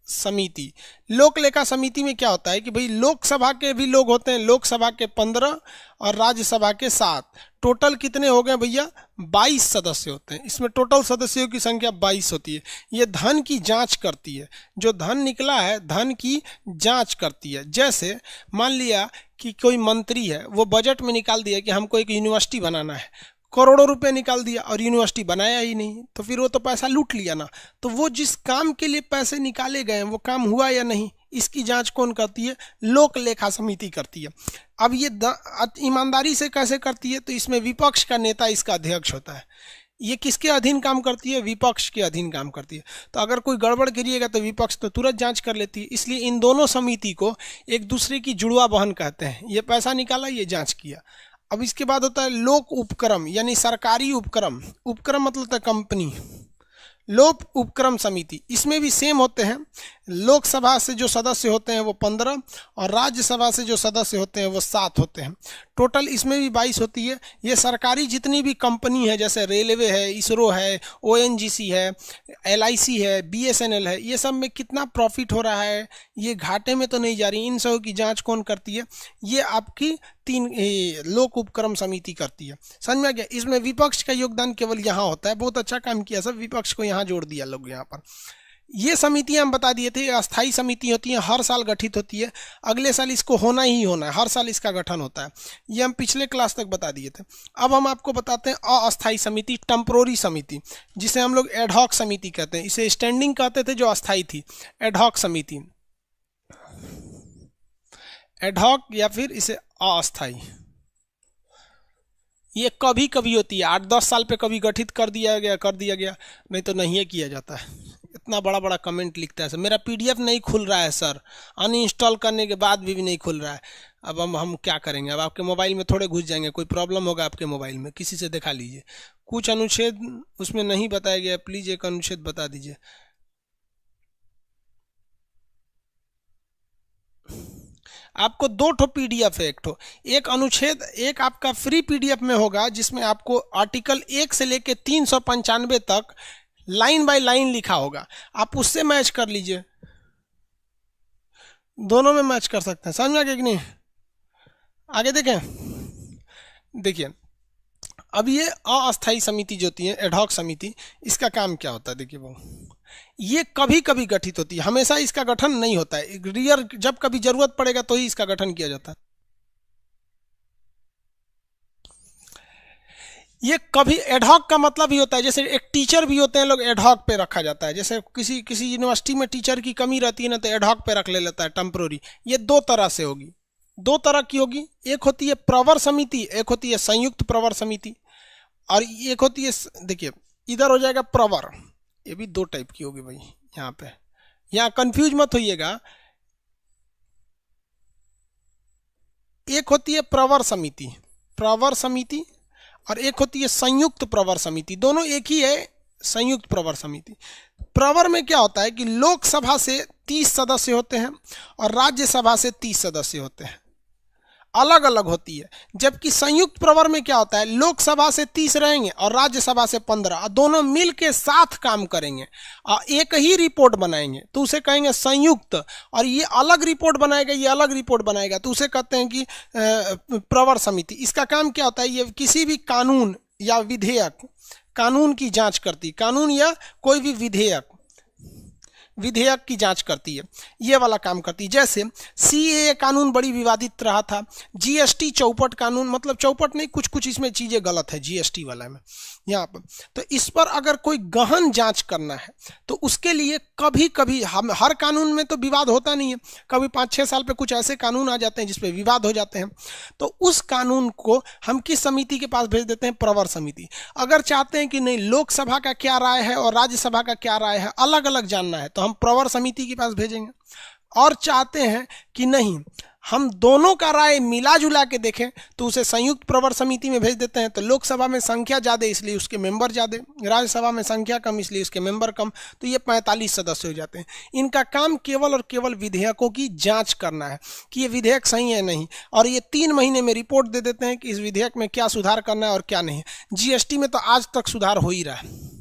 समिति। लोक लेखा समिति में क्या होता है कि भाई लोकसभा के भी लोग होते हैं, लोकसभा के 15 और राज्यसभा के 7, टोटल कितने हो गए भैया? 22 सदस्य होते हैं। इसमें टोटल सदस्यों की संख्या 22 होती है। ये धन की जांच करती है, जो धन निकला है धन की जांच करती है। जैसे मान लिया कि कोई मंत्री है, वो बजट में निकाल दिया कि हमको एक यूनिवर्सिटी बनाना है, करोड़ों रुपए निकाल दिया और यूनिवर्सिटी बनाया ही नहीं, तो फिर वो तो पैसा लूट लिया ना। तो वो जिस काम के लिए पैसे निकाले गए हैं वो काम हुआ या नहीं, इसकी जांच कौन करती है? लोक लेखा समिति करती है। अब ये ईमानदारी से कैसे करती है? तो इसमें विपक्ष का नेता इसका अध्यक्ष होता है। ये किसके अधीन काम करती है? विपक्ष के अधीन काम करती है। तो अगर कोई गड़बड़ करिएगा तो विपक्ष तो तुरंत जांच कर लेती है। इसलिए इन दोनों समिति को एक दूसरे की जुड़वा बहन कहते हैं। ये पैसा निकाला, ये जांच किया। अब इसके बाद होता है लोक उपक्रम यानी सरकारी उपक्रम। उपक्रम मतलब होता है कंपनी। लोक उपक्रम समिति, इसमें भी सेम होते हैं। लोकसभा से जो सदस्य होते हैं वो 15 और राज्यसभा से जो सदस्य होते हैं वो 7 होते हैं। टोटल इसमें भी 22 होती है। ये सरकारी जितनी भी कंपनी है, जैसे रेलवे है, इसरो है, ओएनजीसी है, एलआईसी है, बीएसएनएल है, ये सब में कितना प्रॉफिट हो रहा है, ये घाटे में तो नहीं जा रही, इन सब की जांच कौन करती है? ये आपकी 3 लोक उपक्रम समिति करती है। समझ में आ गया? इसमें विपक्ष का योगदान केवल यहाँ होता है। बहुत अच्छा काम किया सब, विपक्ष को यहाँ जोड़ दिया लोग यहाँ पर। ये समितियां हम बता दिए थे, अस्थाई समिति होती हैं, हर साल गठित होती है, अगले साल इसको होना ही होना है, हर साल इसका गठन होता है। ये हम पिछले क्लास तक बता दिए थे। अब हम आपको बताते हैं अस्थाई समिति, टेम्पोररी समिति, जिसे हम लोग एडहॉक समिति कहते हैं। इसे स्टैंडिंग कहते थे जो अस्थाई थी, एडहॉक समिति, एडहॉक या फिर इसे अस्थाई। ये कभी कभी होती है, 8-10 साल पे कभी गठित कर दिया गया, नहीं तो नहीं किया जाता है। इतना बड़ा बड़ा कमेंट लिखता है सर, मेरा पीडीएफ नहीं खुल रहा है सर, अनइंस्टॉल करने के बाद भी नहीं खुल रहा है। अब हम क्या करेंगे, अब आपके मोबाइल में थोड़े घुस जाएंगे, कोई प्रॉब्लम होगा आपके मोबाइल में, किसी से दिखा लीजिए। कुछ अनुच्छेद उसमें नहीं बताया गया, प्लीज एक अनुच्छेद बता दीजिए। आपको 2 ठो पीडीएफ है, एक अनुच्छेद, एक आपका फ्री पीडीएफ में होगा जिसमें आपको आर्टिकल 1 से लेके 395 तक लाइन बाय लाइन लिखा होगा, आप उससे मैच कर लीजिए, दोनों में मैच कर सकते हैं। समझ में आ गया कि नहीं? आगे देखें, देखिए अब ये अस्थाई समिति जो होती है, एडहॉक समिति, इसका काम क्या होता है? देखिए वो ये कभी कभी गठित होती है, हमेशा इसका गठन नहीं होता है, रियर जब कभी जरूरत पड़ेगा तो ही इसका गठन किया जाता है। ये कभी एडहॉक का मतलब ही होता है, जैसे एक टीचर भी होते हैं लोग, एडहॉक पे रखा जाता है। जैसे किसी यूनिवर्सिटी में टीचर की कमी रहती है ना, तो एडहॉक पे रख ले लेता है, टेम्पोररी। ये 2 तरह से होगी, 2 तरह की होगी, एक होती है प्रवर समिति, एक होती है संयुक्त प्रवर समिति, और एक होती है, देखिए इधर हो जाएगा प्रवर, ये भी 2 टाइप की होगी भाई। यहाँ पे यहाँ कंफ्यूज मत होइएगा, एक होती है प्रवर समिति और एक होती है संयुक्त प्रवर समिति, दोनों एक ही है, संयुक्त प्रवर समिति। प्रवर में क्या होता है कि लोकसभा से 30 सदस्य होते हैं और राज्यसभा से 30 सदस्य होते हैं, अलग अलग होती है। जबकि संयुक्त प्रवर में क्या होता है, लोकसभा से 30 रहेंगे और राज्यसभा से 15, दोनों मिल के साथ काम करेंगे और एक ही रिपोर्ट बनाएंगे, तो उसे कहेंगे संयुक्त। और ये अलग रिपोर्ट बनाएगा, ये अलग रिपोर्ट बनाएगा, तो उसे कहते हैं कि प्रवर समिति। इसका काम क्या होता है, ये किसी भी कानून या विधेयक, कानून की जांच करती, कानून या कोई भी विधेयक की जांच करती है, ये वाला काम करती है। जैसे सीएए कानून बड़ी विवादित रहा था, जीएसटी चौपट कानून, मतलब चौपट नहीं, कुछ इसमें चीज़ें गलत है जीएसटी वाला में यहाँ पर, तो इस पर अगर कोई गहन जांच करना है तो उसके लिए कभी कभी हम, हर कानून में तो विवाद होता नहीं है, कभी 5-6 साल पे कुछ ऐसे कानून आ जाते हैं जिसपे विवाद हो जाते हैं, तो उस कानून को हम किस समिति के पास भेज देते हैं, प्रवर समिति। अगर चाहते हैं कि नहीं लोकसभा का क्या राय है और राज्यसभा का क्या राय है, अलग अलग जानना है, तो हम प्रवर समिति के पास भेजेंगे। और चाहते हैं कि नहीं हम दोनों का राय मिला जुला के देखें, तो उसे संयुक्त प्रवर समिति में भेज देते हैं। तो लोकसभा में संख्या ज़्यादा इसलिए उसके मेंबर ज़्यादा, राज्यसभा में संख्या कम इसलिए उसके मेंबर कम, तो ये 45 सदस्य हो जाते हैं। इनका काम केवल और केवल विधेयकों की जांच करना है कि ये विधेयक सही है नहीं, और ये 3 महीने में रिपोर्ट दे देते हैं कि इस विधेयक में क्या सुधार करना है और क्या नहीं। जीएसटी में तो आज तक सुधार हो ही रहा है।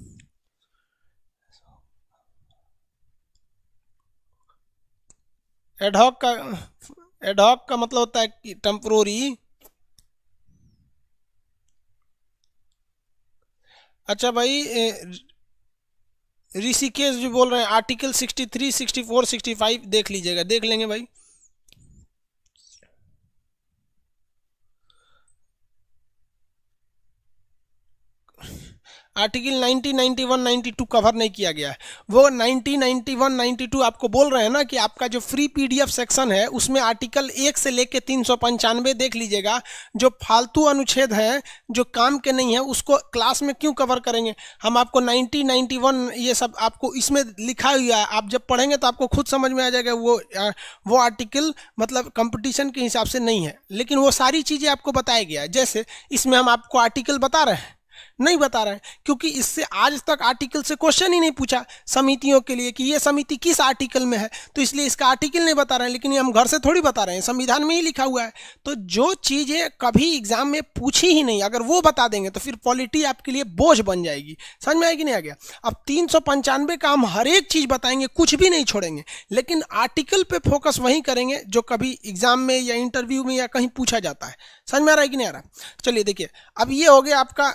एडहॉक का मतलब होता है कि टेम्पोररी। अच्छा भाई, ऋषिकेश भी बोल रहे हैं आर्टिकल 63, 64, 65 देख लीजिएगा, देख लेंगे भाई। आर्टिकल 90, 91, 92 कवर नहीं किया गया है। वो 90, 91, 92 आपको बोल रहे हैं ना कि आपका जो फ्री पीडीएफ सेक्शन है उसमें आर्टिकल 1 से लेके 395 देख लीजिएगा। जो फालतू अनुच्छेद हैं जो काम के नहीं है उसको क्लास में क्यों कवर करेंगे। हम आपको 90, 91 ये सब आपको इसमें लिखा हुआ है, आप जब पढ़ेंगे तो आपको खुद समझ में आ जाएगा। वो आर्टिकल मतलब कंपटीशन के हिसाब से नहीं है, लेकिन वो सारी चीज़ें आपको बताया गया है। जैसे इसमें हम आपको आर्टिकल बता रहे हैं, नहीं बता रहे हैं, क्योंकि इससे आज तक आर्टिकल से क्वेश्चन ही नहीं पूछा समितियों के लिए कि ये समिति किस आर्टिकल में है, तो इसलिए इसका आर्टिकल नहीं बता रहे हैं। लेकिन ये हम घर से थोड़ी बता रहे हैं, संविधान में ही लिखा हुआ है। तो जो चीज़ें कभी एग्जाम में पूछी ही नहीं, अगर वो बता देंगे तो फिर पॉलिटी आपके लिए बोझ बन जाएगी। समझ में आएगी नहीं आ गया। अब 395 का हम हर एक चीज़ बताएंगे, कुछ भी नहीं छोड़ेंगे, लेकिन आर्टिकल पे फोकस वहीं करेंगे जो कभी एग्जाम में या इंटरव्यू में या कहीं पूछा जाता है। समझ में आ रहा है कि नहीं आ रहा। चलिए देखिए, अब ये हो गया आपका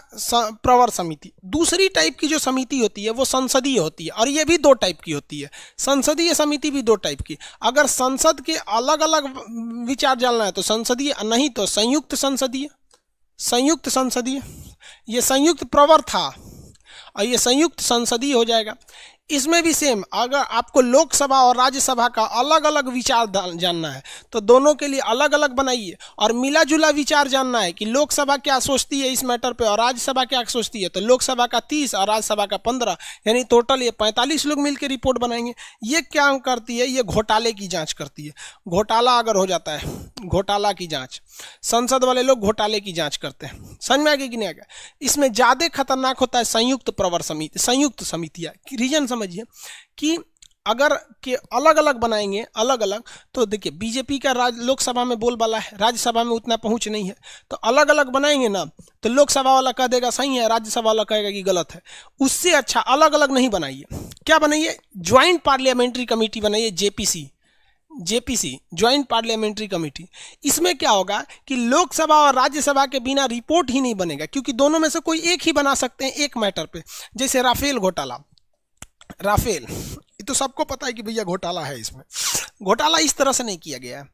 प्रवर समिति। दूसरी टाइप की जो समिति होती है वो संसदीय होती है, और ये भी दो टाइप की होती है। संसदीय समिति भी दो टाइप की। अगर संसद के अलग अलग विचार जानना है तो संसदीय, नहीं तो संयुक्त संसदीय। संयुक्त संसदीय, ये संयुक्त प्रवर था और ये संयुक्त संसदीय हो जाएगा। इसमें भी सेम, अगर आपको लोकसभा और राज्यसभा का अलग अलग विचार जानना है तो दोनों के लिए अलग अलग बनाइए, और मिला जुला विचार जानना है कि लोकसभा क्या सोचती है इस मैटर पे और राज्यसभा क्या सोचती है, तो लोकसभा का 30 और राज्यसभा का 15, यानी टोटल ये 45 लोग मिलकर रिपोर्ट बनाएंगे। ये क्या करती है, ये घोटाले की जांच करती है। घोटाला अगर हो जाता है, घोटाला की जांच, संसद वाले लोग घोटाले की जांच करते हैं। समझ में आ गया कि नहीं आ गया? इसमें ज्यादा खतरनाक होता है संयुक्त प्रवर समिति, संयुक्त समितियां। रीजन समझिए कि अगर के अलग अलग बनाएंगे, अलग अलग, तो देखिए बीजेपी का लोकसभा में बोलबाला है, राज्यसभा में उतना पहुंच नहीं है, तो अलग अलग बनाएंगे ना तो लोकसभा वाला कह देगा सही है, राज्यसभा वाला कहेगा कि गलत है। उससे अच्छा अलग अलग नहीं बनाइए। क्या बनाइए? ज्वाइंट पार्लियामेंट्री कमेटी बनाइए, जेपीसी, ज्वाइंट पार्लियामेंट्री कमेटी। इसमें क्या होगा कि लोकसभा और राज्यसभा के बिना रिपोर्ट ही नहीं बनेगा, क्योंकि दोनों में से कोई एक ही बना सकते हैं एक मैटर पे। जैसे राफेल घोटाला, राफेल ये तो सबको पता है कि भैया घोटाला है। इसमें घोटाला इस तरह से नहीं किया गया है।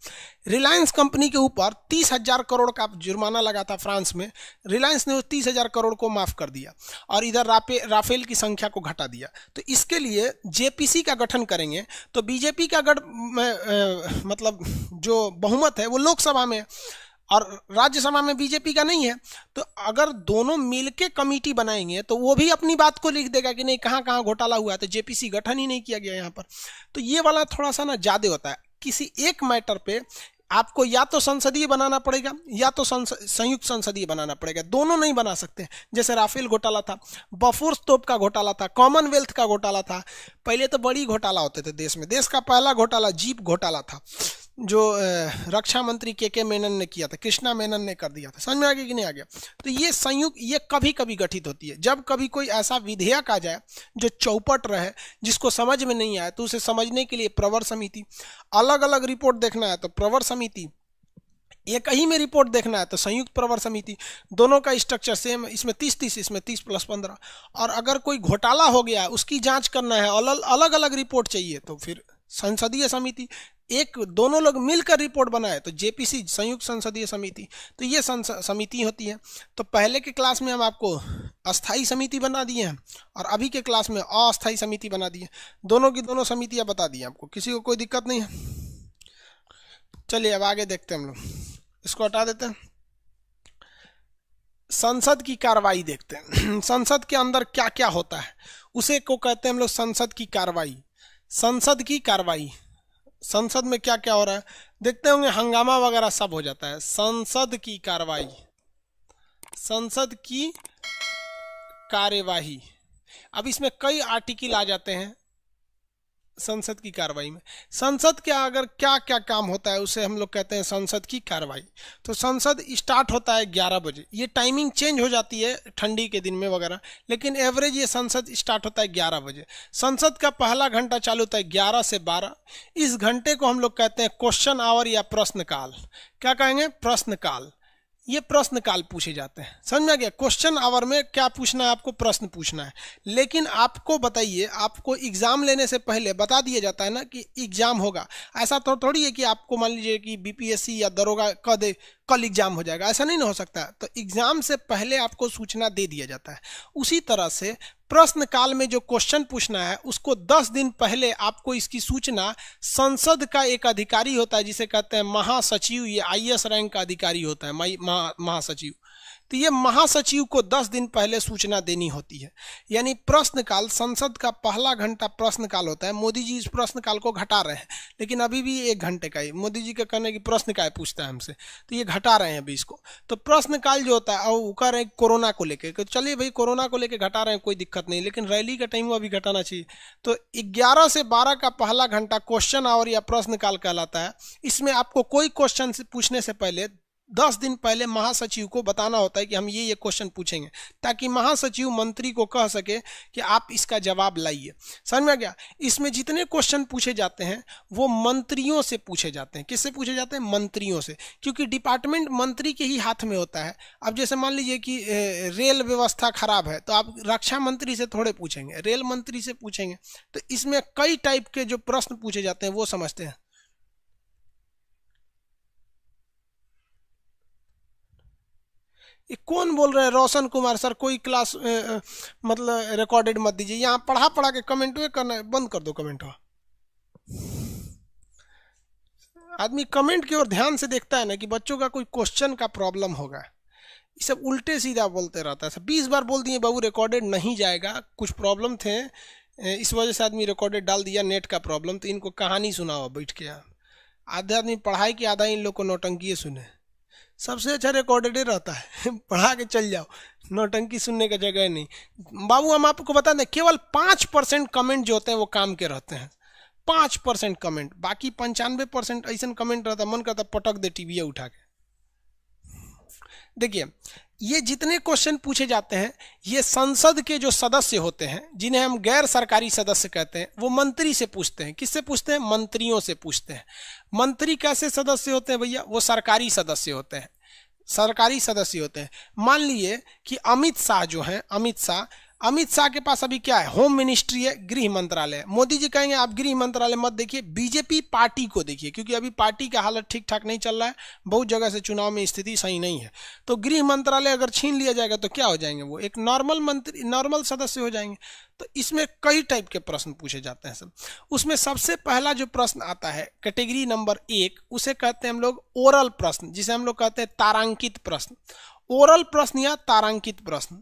रिलायंस कंपनी के ऊपर 30,000 करोड़ का जुर्माना लगा था फ्रांस में, रिलायंस ने उस 30,000 करोड़ को माफ कर दिया और इधर राफेल की संख्या को घटा दिया। तो इसके लिए जेपीसी का गठन करेंगे तो बीजेपी का मतलब जो बहुमत है वो लोकसभा में और राज्यसभा में बीजेपी का नहीं है। तो अगर दोनों मिलके कमेटी बनाएंगे तो वो भी अपनी बात को लिख देगा कि नहीं कहाँ कहाँ घोटाला हुआ है, तो जेपीसी गठन ही नहीं किया गया यहाँ पर। तो ये वाला थोड़ा सा ना ज्यादा होता है। किसी एक मैटर पे आपको या तो संसदीय बनाना पड़ेगा या तो संयुक्त संसदीय बनाना पड़ेगा, दोनों नहीं बना सकते। जैसे राफेल घोटाला था, बफोर्स तोप का घोटाला था, कॉमनवेल्थ का घोटाला था। पहले तो बड़ी घोटाला होते थे देश में। देश का पहला घोटाला जीप घोटाला था, जो रक्षा मंत्री के मेनन ने किया था, कृष्णा मेनन ने कर दिया था। समझ में आ गया कि नहीं आ गया? तो ये संयुक्त, ये कभी कभी गठित होती है जब कभी कोई ऐसा विधेयक आ जाए जो चौपट रहे, जिसको समझ में नहीं आए, तो उसे समझने के लिए प्रवर समिति, अलग अलग रिपोर्ट देखना है तो प्रवर समिति, एक ही में रिपोर्ट देखना है तो संयुक्त प्रवर समिति। दोनों का स्ट्रक्चर सेम, इसमें 30-30, इसमें 30+15। और अगर कोई घोटाला हो गया उसकी जांच करना है, अलग अलग रिपोर्ट चाहिए, तो फिर संसदीय समिति। एक दोनों लोग मिलकर रिपोर्ट बनाए तो जेपीसी, संयुक्त संसदीय समिति। तो ये समिति होती है। तो पहले के क्लास में हम आपको अस्थाई समिति बना दिए हैं और अभी के क्लास में अस्थाई समिति बना दिए। दोनों की दोनों समितियां बता दी आपको, किसी को कोई दिक्कत नहीं है। चलिए अब आगे देखते हैं हम लोग, इसको हटा देते हैं। संसद की कार्रवाई देखते हैं। संसद के अंदर क्या क्या होता है उसे को कहते हैं हम लोग संसद की कार्रवाई। संसद की कार्रवाई, संसद में क्या क्या हो रहा है देखते होंगे, हंगामा वगैरह सब हो जाता है। संसद की कार्रवाई, संसद की कार्यवाही। अब इसमें कई आर्टिकल आ जाते हैं संसद की कार्रवाई में। संसद के अगर क्या क्या काम होता है उसे हम लोग कहते हैं संसद की कार्रवाई। तो संसद स्टार्ट होता है 11 बजे, ये टाइमिंग चेंज हो जाती है ठंडी के दिन में वगैरह, लेकिन एवरेज ये संसद स्टार्ट होता है 11 बजे। संसद का पहला घंटा चालू होता है 11 से 12। इस घंटे को हम लोग कहते हैं क्वेश्चन आवर या प्रश्नकाल। क्या कहेंगे? प्रश्नकाल। ये प्रश्न काल पूछे जाते हैं। समझ में आ गया? क्वेश्चन आवर में क्या पूछना है आपको? प्रश्न पूछना है। लेकिन आपको बताइए, आपको एग्जाम लेने से पहले बता दिया जाता है ना कि एग्जाम होगा। ऐसा तो थोड़ी है कि आपको मान लीजिए कि बीपीएससी या दरोगा कह दे कल एग्जाम हो जाएगा, ऐसा नहीं ना हो सकता। तो एग्जाम से पहले आपको सूचना दे दिया जाता है। उसी तरह से प्रश्न काल में जो क्वेश्चन पूछना है उसको 10 दिन पहले आपको इसकी सूचना संसद का एक अधिकारी होता है जिसे कहते हैं महासचिव, ये आईएएस रैंक का अधिकारी होता है महासचिव। तो ये महासचिव को 10 दिन पहले सूचना देनी होती है। यानी प्रश्नकाल, संसद का पहला घंटा प्रश्नकाल होता है। मोदी जी इस प्रश्नकाल को घटा रहे हैं, लेकिन अभी भी 1 घंटे का ही मोदी जी का कहने की प्रश्न का पूछता है हमसे, तो ये घटा रहे हैं अभी इसको। तो प्रश्नकाल जो होता है और वो कह रहे हैं कोरोना को लेकर, चलिए भाई कोरोना को लेकर घटा रहे हैं, कोई दिक्कत नहीं, लेकिन रैली का टाइम अभी घटाना चाहिए। तो 11 से 12 का पहला घंटा क्वेश्चन आवर या प्रश्नकाल कहलाता है। इसमें आपको कोई क्वेश्चन पूछने से पहले 10 दिन पहले महासचिव को बताना होता है कि हम ये क्वेश्चन पूछेंगे, ताकि महासचिव मंत्री को कह सके कि आप इसका जवाब लाइए। समझ में आ गया? इसमें जितने क्वेश्चन पूछे जाते हैं वो मंत्रियों से पूछे जाते हैं। किससे पूछे जाते हैं? मंत्रियों से, क्योंकि डिपार्टमेंट मंत्री के ही हाथ में होता है। अब जैसे मान लीजिए कि रेल व्यवस्था खराब है, तो आप रक्षा मंत्री से थोड़े पूछेंगे, रेल मंत्री से पूछेंगे। तो इसमें कई टाइप के जो प्रश्न पूछे जाते हैं वो समझते हैं। ये कौन बोल रहे हैं? रोशन कुमार सर, कोई क्लास मतलब रिकॉर्डेड मत दीजिए, यहाँ पढ़ा के कमेंट करना बंद कर दो। कमेंट आदमी कमेंट की ओर ध्यान से देखता है ना कि बच्चों का कोई क्वेश्चन का प्रॉब्लम होगा, ये सब उल्टे सीधा बोलते रहता है। सब 20 बार बोल दिए बाबू रिकॉर्डेड नहीं जाएगा, कुछ प्रॉब्लम थे इस वजह से आदमी रिकॉर्डेड डाल दिया, नेट का प्रॉब्लम। तो इनको कहानी सुनाओ बैठ के। आधे आदमी पढ़ाई की, आधा इन लोग को नौटंकी सुने। सबसे अच्छा रिकॉर्डेड रहता है पढ़ा के चल जाओ, नौटंकी सुनने का जगह नहीं। बाबू हम आपको बता दें, केवल 5% कमेंट जो होते हैं वो काम के रहते हैं। 5% कमेंट, बाकी 95% ऐसा कमेंट रहता है मन करता पटक दे टीवी उठा के। देखिए ये जितने क्वेश्चन पूछे जाते हैं ये संसद के जो सदस्य होते हैं, जिन्हें हम गैर सरकारी सदस्य कहते हैं, वो मंत्री से पूछते हैं। किससे पूछते हैं? मंत्रियों से पूछते हैं। मंत्री कैसे सदस्य होते हैं भैया? वो सरकारी सदस्य होते हैं, सरकारी सदस्य होते हैं। मान लीजिए कि अमित शाह जो हैं, अमित शाह के पास अभी क्या है? होम मिनिस्ट्री है, गृह मंत्रालय। मोदी जी कहेंगे आप गृह मंत्रालय मत देखिए, बीजेपी पार्टी को देखिए, क्योंकि अभी पार्टी का हालत ठीक ठाक नहीं चल रहा है, बहुत जगह से चुनाव में स्थिति सही नहीं है। तो गृह मंत्रालय अगर छीन लिया जाएगा तो क्या हो जाएंगे? वो एक नॉर्मल मंत्री, नॉर्मल सदस्य हो जाएंगे। तो इसमें कई टाइप के प्रश्न पूछे जाते हैं सब। उसमें सबसे पहला जो प्रश्न आता है कैटेगरी नंबर 1, उसे कहते हैं हम लोग ओरल प्रश्न, जिसे हम लोग कहते हैं तारांकित प्रश्न। ओरल प्रश्न या तारांकित प्रश्न,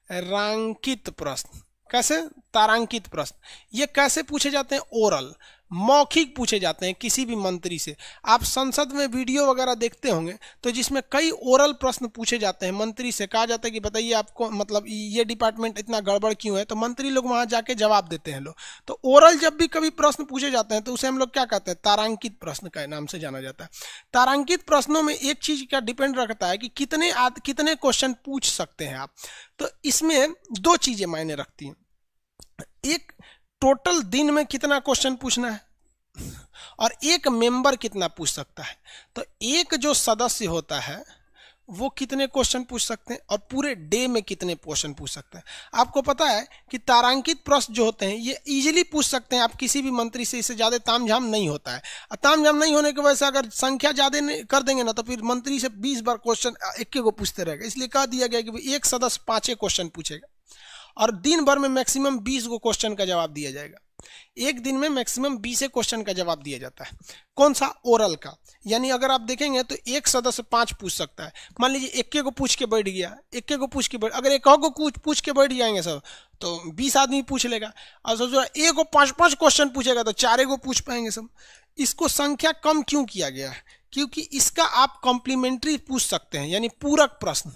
तारांकित प्रश्न। कैसे? तारांकित प्रश्न। ये कैसे पूछे जाते हैं? ओरल, मौखिक पूछे जाते हैं किसी भी मंत्री से। आप संसद में वीडियो वगैरह देखते होंगे तो जिसमें कई ओरल प्रश्न पूछे जाते हैं मंत्री से। कहा जाता है कि बताइए आपको मतलब ये डिपार्टमेंट इतना गड़बड़ क्यों है, तो मंत्री लोग वहां जाके जवाब देते हैं लोग। तो ओरल जब भी कभी प्रश्न पूछे जाते हैं तो उसे हम लोग क्या कहते हैं? तारांकित प्रश्न के नाम से जाना जाता है। तारांकित प्रश्नों में एक चीज का डिपेंड रखता है कि कितने क्वेश्चन पूछ सकते हैं आप। तो इसमें 2 चीजें मायने रखती हैं। एक, टोटल दिन में कितना क्वेश्चन पूछना है, और एक मेंबर कितना पूछ सकता है। तो एक जो सदस्य होता है वो कितने क्वेश्चन पूछ सकते हैं और पूरे डे में कितने क्वेश्चन पूछ सकते हैं। आपको पता है कि तारांकित प्रश्न जो होते हैं ये इजीली पूछ सकते हैं आप किसी भी मंत्री से, इससे ज़्यादा तामझाम नहीं होता है। तामझाम नहीं होने की वजह से अगर संख्या ज़्यादा कर देंगे ना तो फिर मंत्री से 20 बार क्वेश्चन एक को पूछते रहेगा। इसलिए कह दिया गया कि एक सदस्य 5 क्वेश्चन पूछेगा और दिन भर में मैक्सिमम 20 को क्वेश्चन का जवाब दिया जाएगा। एक दिन में मैक्सिमम 20 क्वेश्चन का जवाब दिया जाता है। कौन सा? ओरल का। यानी अगर आप देखेंगे तो एक सदस्य 5 पूछ सकता है। मान लीजिए एक को पूछ के बैठ गया, अगर एक को पूछ के बैठ जाएंगे सब तो 20 आदमी पूछ लेगा। और सोचो एक को 5-5 क्वेश्चन पूछेगा तो 4 को पूछ पाएंगे सब। इसको संख्या कम क्यों किया गया है? क्योंकि इसका आप कॉम्प्लीमेंट्री पूछ सकते हैं, यानी पूरक प्रश्न।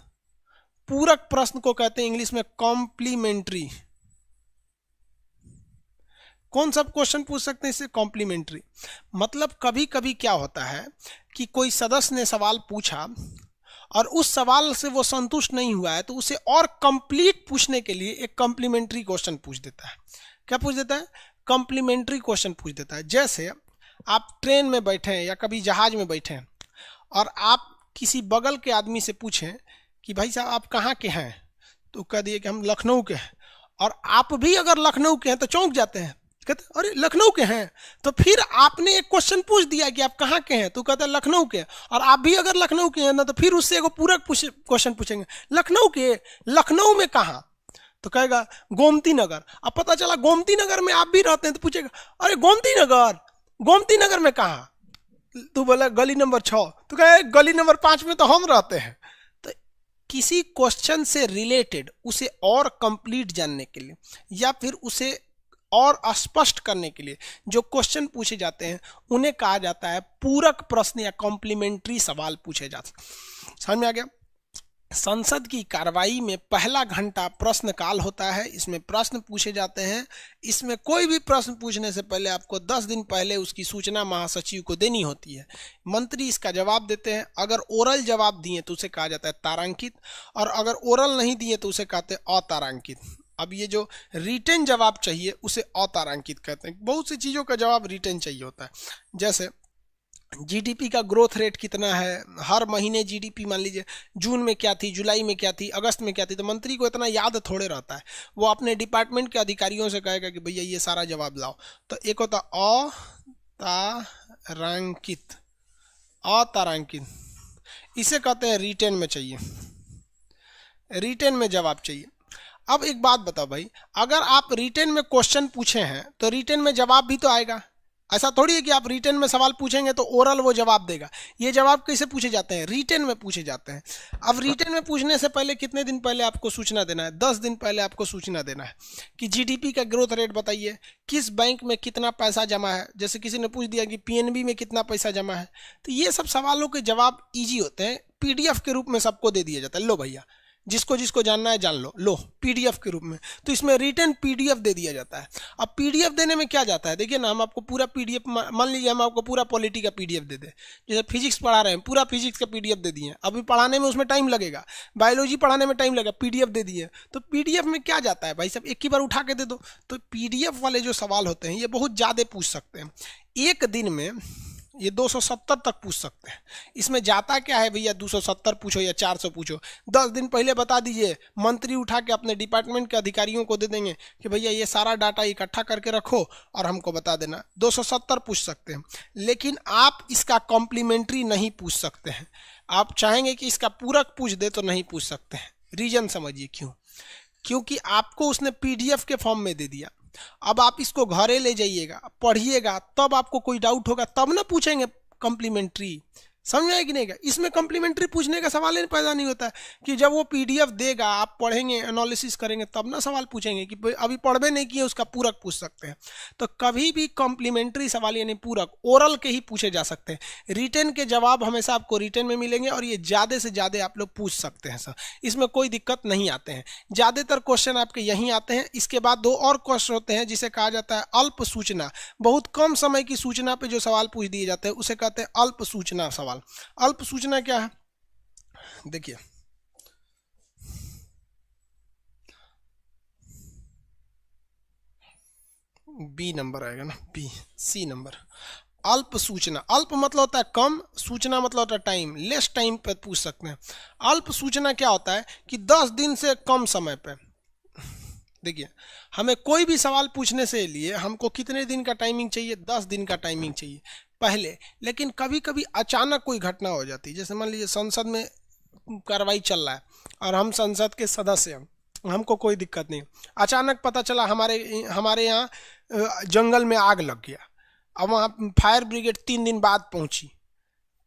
पूरक प्रश्न को कहते हैं इंग्लिश में कॉम्प्लीमेंट्री। कौन सा क्वेश्चन पूछ सकते हैं इससे? कॉम्प्लीमेंट्री। मतलब कभी कभी क्या होता है कि कोई सदस्य ने सवाल पूछा और उस सवाल से वो संतुष्ट नहीं हुआ है तो उसे और कंप्लीट पूछने के लिए एक कॉम्प्लीमेंट्री क्वेश्चन पूछ देता है। क्या पूछ देता है? कॉम्प्लीमेंट्री क्वेश्चन पूछ देता है। जैसे आप ट्रेन में बैठे हैं या कभी जहाज में बैठे हैं और आप किसी बगल के आदमी से पूछें कि भाई साहब आप कहाँ के हैं, तो कह दिए कि हम लखनऊ के हैं। और आप भी अगर लखनऊ के हैं तो चौंक जाते हैं, कहते अरे लखनऊ के हैं। तो फिर आपने एक क्वेश्चन पूछ दिया कि आप कहाँ के हैं, तो कहते हैं लखनऊ के। और आप भी अगर लखनऊ के हैं ना तो फिर उससे एक पूरक क्वेश्चन पूछेंगे, लखनऊ के, लखनऊ में कहाँ, तो कहेगा गोमती नगर। अब पता चला गोमती नगर में आप भी रहते हैं तो पूछेगा अरे गोमती नगर में कहाँ, तो बोला गली नंबर 6, तो कहे गली नंबर 5 में तो हम रहते हैं। तो किसी क्वेश्चन से रिलेटेड उसे और कंप्लीट जानने के लिए या फिर उसे और स्पष्ट करने के लिए जो क्वेश्चन पूछे जाते हैं उन्हें कहा जाता है पूरक प्रश्न या कॉम्प्लीमेंट्री सवाल पूछे जाते हैं। समझ में आ गया? संसद की कार्रवाई में पहला घंटा प्रश्नकाल होता है। इसमें प्रश्न पूछे जाते हैं। इसमें कोई भी प्रश्न पूछने से पहले आपको 10 दिन पहले उसकी सूचना महासचिव को देनी होती है। मंत्री इसका जवाब देते हैं। अगर ओरल जवाब दिए तो उसे कहा जाता है तारांकित, और अगर ओरल नहीं दिए तो उसे कहते हैं अतारांकित। अब ये जो रिटन जवाब चाहिए उसे अतारांकित कहते हैं। बहुत सी चीज़ों का जवाब रिटन चाहिए होता है, जैसे जीडीपी का ग्रोथ रेट कितना है, हर महीने जीडीपी मान लीजिए जून में क्या थी, जुलाई में क्या थी, अगस्त में क्या थी, तो मंत्री को इतना याद थोड़े रहता है। वो अपने डिपार्टमेंट के अधिकारियों से कहेगा कि भैया ये सारा जवाब लाओ। तो एक होता अतारांकित, अतारांकित इसे कहते हैं रिटन में चाहिए, रिटन में जवाब चाहिए। अब एक बात बताओ भाई, अगर आप रिटन में क्वेश्चन पूछे हैं तो रिटन में जवाब भी तो आएगा। ऐसा थोड़ी है कि आप रिटन में सवाल पूछेंगे तो ओरल वो जवाब देगा। ये जवाब कैसे पूछे जाते हैं? रिटन में पूछे जाते हैं। अब रिटन में पूछने से पहले कितने दिन पहले आपको सूचना देना है? 10 दिन पहले आपको सूचना देना है कि जीडीपी का ग्रोथ रेट बताइए, किस बैंक में कितना पैसा जमा है। जैसे किसी ने पूछ दिया कि पीएनबी में कितना पैसा जमा है, तो ये सब सवालों के जवाब ईजी होते हैं, पीडीएफ के रूप में सबको दे दिया जाता है। लो भैया, जिसको जिसको जानना है जान लो, लो पीडीएफ के रूप में। तो इसमें रिटन पीडीएफ दे दिया जाता है। अब पीडीएफ देने में क्या जाता है, देखिए ना, हम आपको पूरा पीडीएफ, मान लीजिए हम आपको पूरा पॉलिटी का पीडीएफ दे दें, जैसे फिजिक्स पढ़ा रहे हैं, पूरा फिजिक्स का पीडीएफ दे दिए। अभी पढ़ाने में उसमें टाइम लगेगा, बायोलॉजी पढ़ाने में टाइम लगेगा, पीडीएफ दे दिए। तो पीडीएफ में क्या जाता है भाई साहब, एक ही बार उठा के दे दो। तो पीडीएफ वाले जो सवाल होते हैं ये बहुत ज़्यादा पूछ सकते हैं। एक दिन में ये 270 तक पूछ सकते हैं। इसमें जाता क्या है भैया, 270 पूछो या 400 पूछो, 10 दिन पहले बता दीजिए, मंत्री उठा के अपने डिपार्टमेंट के अधिकारियों को दे देंगे कि भैया ये सारा डाटा इकट्ठा करके रखो और हमको बता देना। 270 पूछ सकते हैं। लेकिन आप इसका कॉम्प्लीमेंट्री नहीं पूछ सकते हैं। आप चाहेंगे कि इसका पूरक पूछ दे तो नहीं पूछ सकते हैं। रीजन समझिए क्यों? क्योंकि आपको उसने पीडीएफ के फॉर्म में दे दिया। अब आप इसको घरे ले जाइएगा, पढ़िएगा, तब आपको कोई डाउट होगा तब ना पूछेंगे कॉम्प्लीमेंट्री। समझ आए कि नहीं? इसमें कॉम्प्लीमेंट्री पूछने का सवाल ही पैदा नहीं होता है कि जब वो पीडीएफ देगा, आप पढ़ेंगे, एनालिसिस करेंगे, तब ना सवाल पूछेंगे कि अभी पढ़वे नहीं किए उसका पूरक पूछ सकते हैं। तो कभी भी कॉम्प्लीमेंट्री सवाल यानी पूरक ओरल के ही पूछे जा सकते हैं। रिटन के जवाब हमेशा आपको रिटन में मिलेंगे और ये ज़्यादा से ज़्यादा आप लोग पूछ सकते हैं सर, इसमें कोई दिक्कत नहीं आते हैं। ज़्यादातर क्वेश्चन आपके यहीं आते हैं। इसके बाद 2 और क्वेश्चन होते हैं जिसे कहा जाता है अल्प सूचना। बहुत कम समय की सूचना पे जो सवाल पूछ दिए जाते हैं उसे कहते हैं अल्प सूचना सवाल। अल्प सूचना क्या है, देखिए, बी नंबर आएगा ना, बी, सी नंबर। अल्प सूचना, अल्प मतलब होता है कम, सूचना मतलब होता है टाइम, लेस टाइम पे पूछ सकते हैं। अल्प सूचना क्या होता है कि 10 दिन से कम समय पे। देखिए, हमें कोई भी सवाल पूछने से लिए हमको कितने दिन का टाइमिंग चाहिए? 10 दिन का टाइमिंग चाहिए पहले। लेकिन कभी कभी अचानक कोई घटना हो जाती है, जैसे मान लीजिए संसद में कार्रवाई चल रहा है और हम संसद के सदस्य हैं, हमको कोई दिक्कत नहीं, अचानक पता चला हमारे यहाँ जंगल में आग लग गया। अब वहाँ फायर ब्रिगेड 3 दिन बाद पहुँची,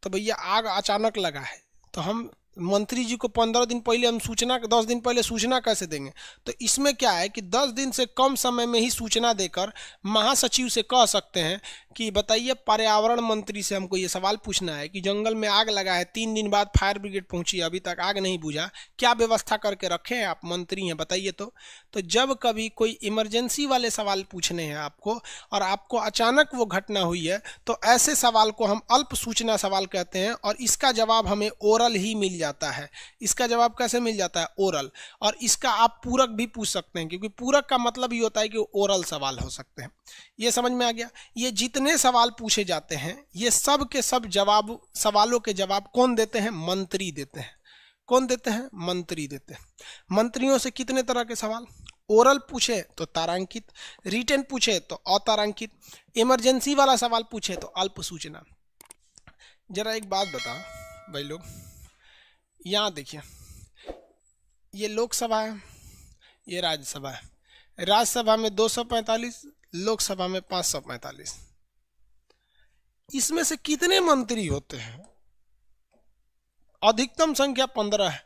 तो भैया आग अचानक लगा है, तो हम मंत्री जी को 15 दिन पहले हम सूचना, 10 दिन पहले सूचना कैसे देंगे? तो इसमें क्या है कि 10 दिन से कम समय में ही सूचना देकर महासचिव से कह सकते हैं कि बताइए पर्यावरण मंत्री से हमको ये सवाल पूछना है कि जंगल में आग लगा है, 3 दिन बाद फायर ब्रिगेड पहुंची, अभी तक आग नहीं बुझा, क्या व्यवस्था करके रखे हैं आप, मंत्री हैं, बताइए। तो जब कभी कोई इमरजेंसी वाले सवाल पूछने हैं आपको और आपको अचानक वो घटना हुई है, तो ऐसे सवाल को हम अल्प सूचना सवाल कहते हैं और इसका जवाब हमें ओरल ही मिल जाता है। इसका जवाब कैसे मिल जाता है? ओरल। और इसका आप पूरक भी पूछ सकते हैं, क्योंकि पूरक का मतलब ये होता है कि ओरल सवाल हो सकते हैं। ये समझ में आ गया? ये जितने सवाल पूछे जाते हैं ये सब के सब जवाब, सवालों के जवाब कौन देते हैं? मंत्री देते हैं। कौन देते हैं? मंत्री देते हैं। मंत्रियों से कितने तरह के सवाल? ओरल पूछे तो तारांकित, रिटन पूछे तो अतारांकित, इमरजेंसी वाला सवाल पूछे तो अल्प सूचना। जरा एक बात बता भाई लोग, यहाँ देखिए, ये लोकसभा है, ये राज्यसभा है। राज्यसभा में 245, लोकसभा में 545। इसमें से कितने मंत्री होते हैं? अधिकतम संख्या 15 है,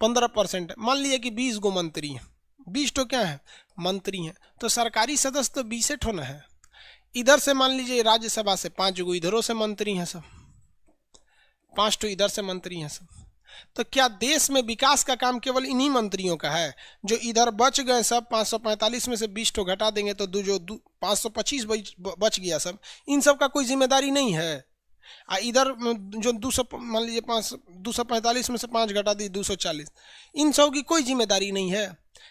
15% है। मान लिया कि 20 गो मंत्री हैं, 20 तो क्या है? मंत्री हैं। तो सरकारी सदस्य तो 20 ठोना है। इधर से मान लीजिए राज्यसभा से 5 गो इधरों से मंत्री हैं सब, 5 तो इधर से मंत्री हैं सब। तो क्या देश में विकास का काम केवल इन्हीं मंत्रियों का है? जो इधर बच गए सब 545 में से 20 ठो घटा देंगे तो 525 बच गया सब, इन सब का कोई जिम्मेदारी नहीं है? इधर जो 200 मान लीजिए 245 में से 5 घटा दी 240, इन सब की कोई जिम्मेदारी नहीं है।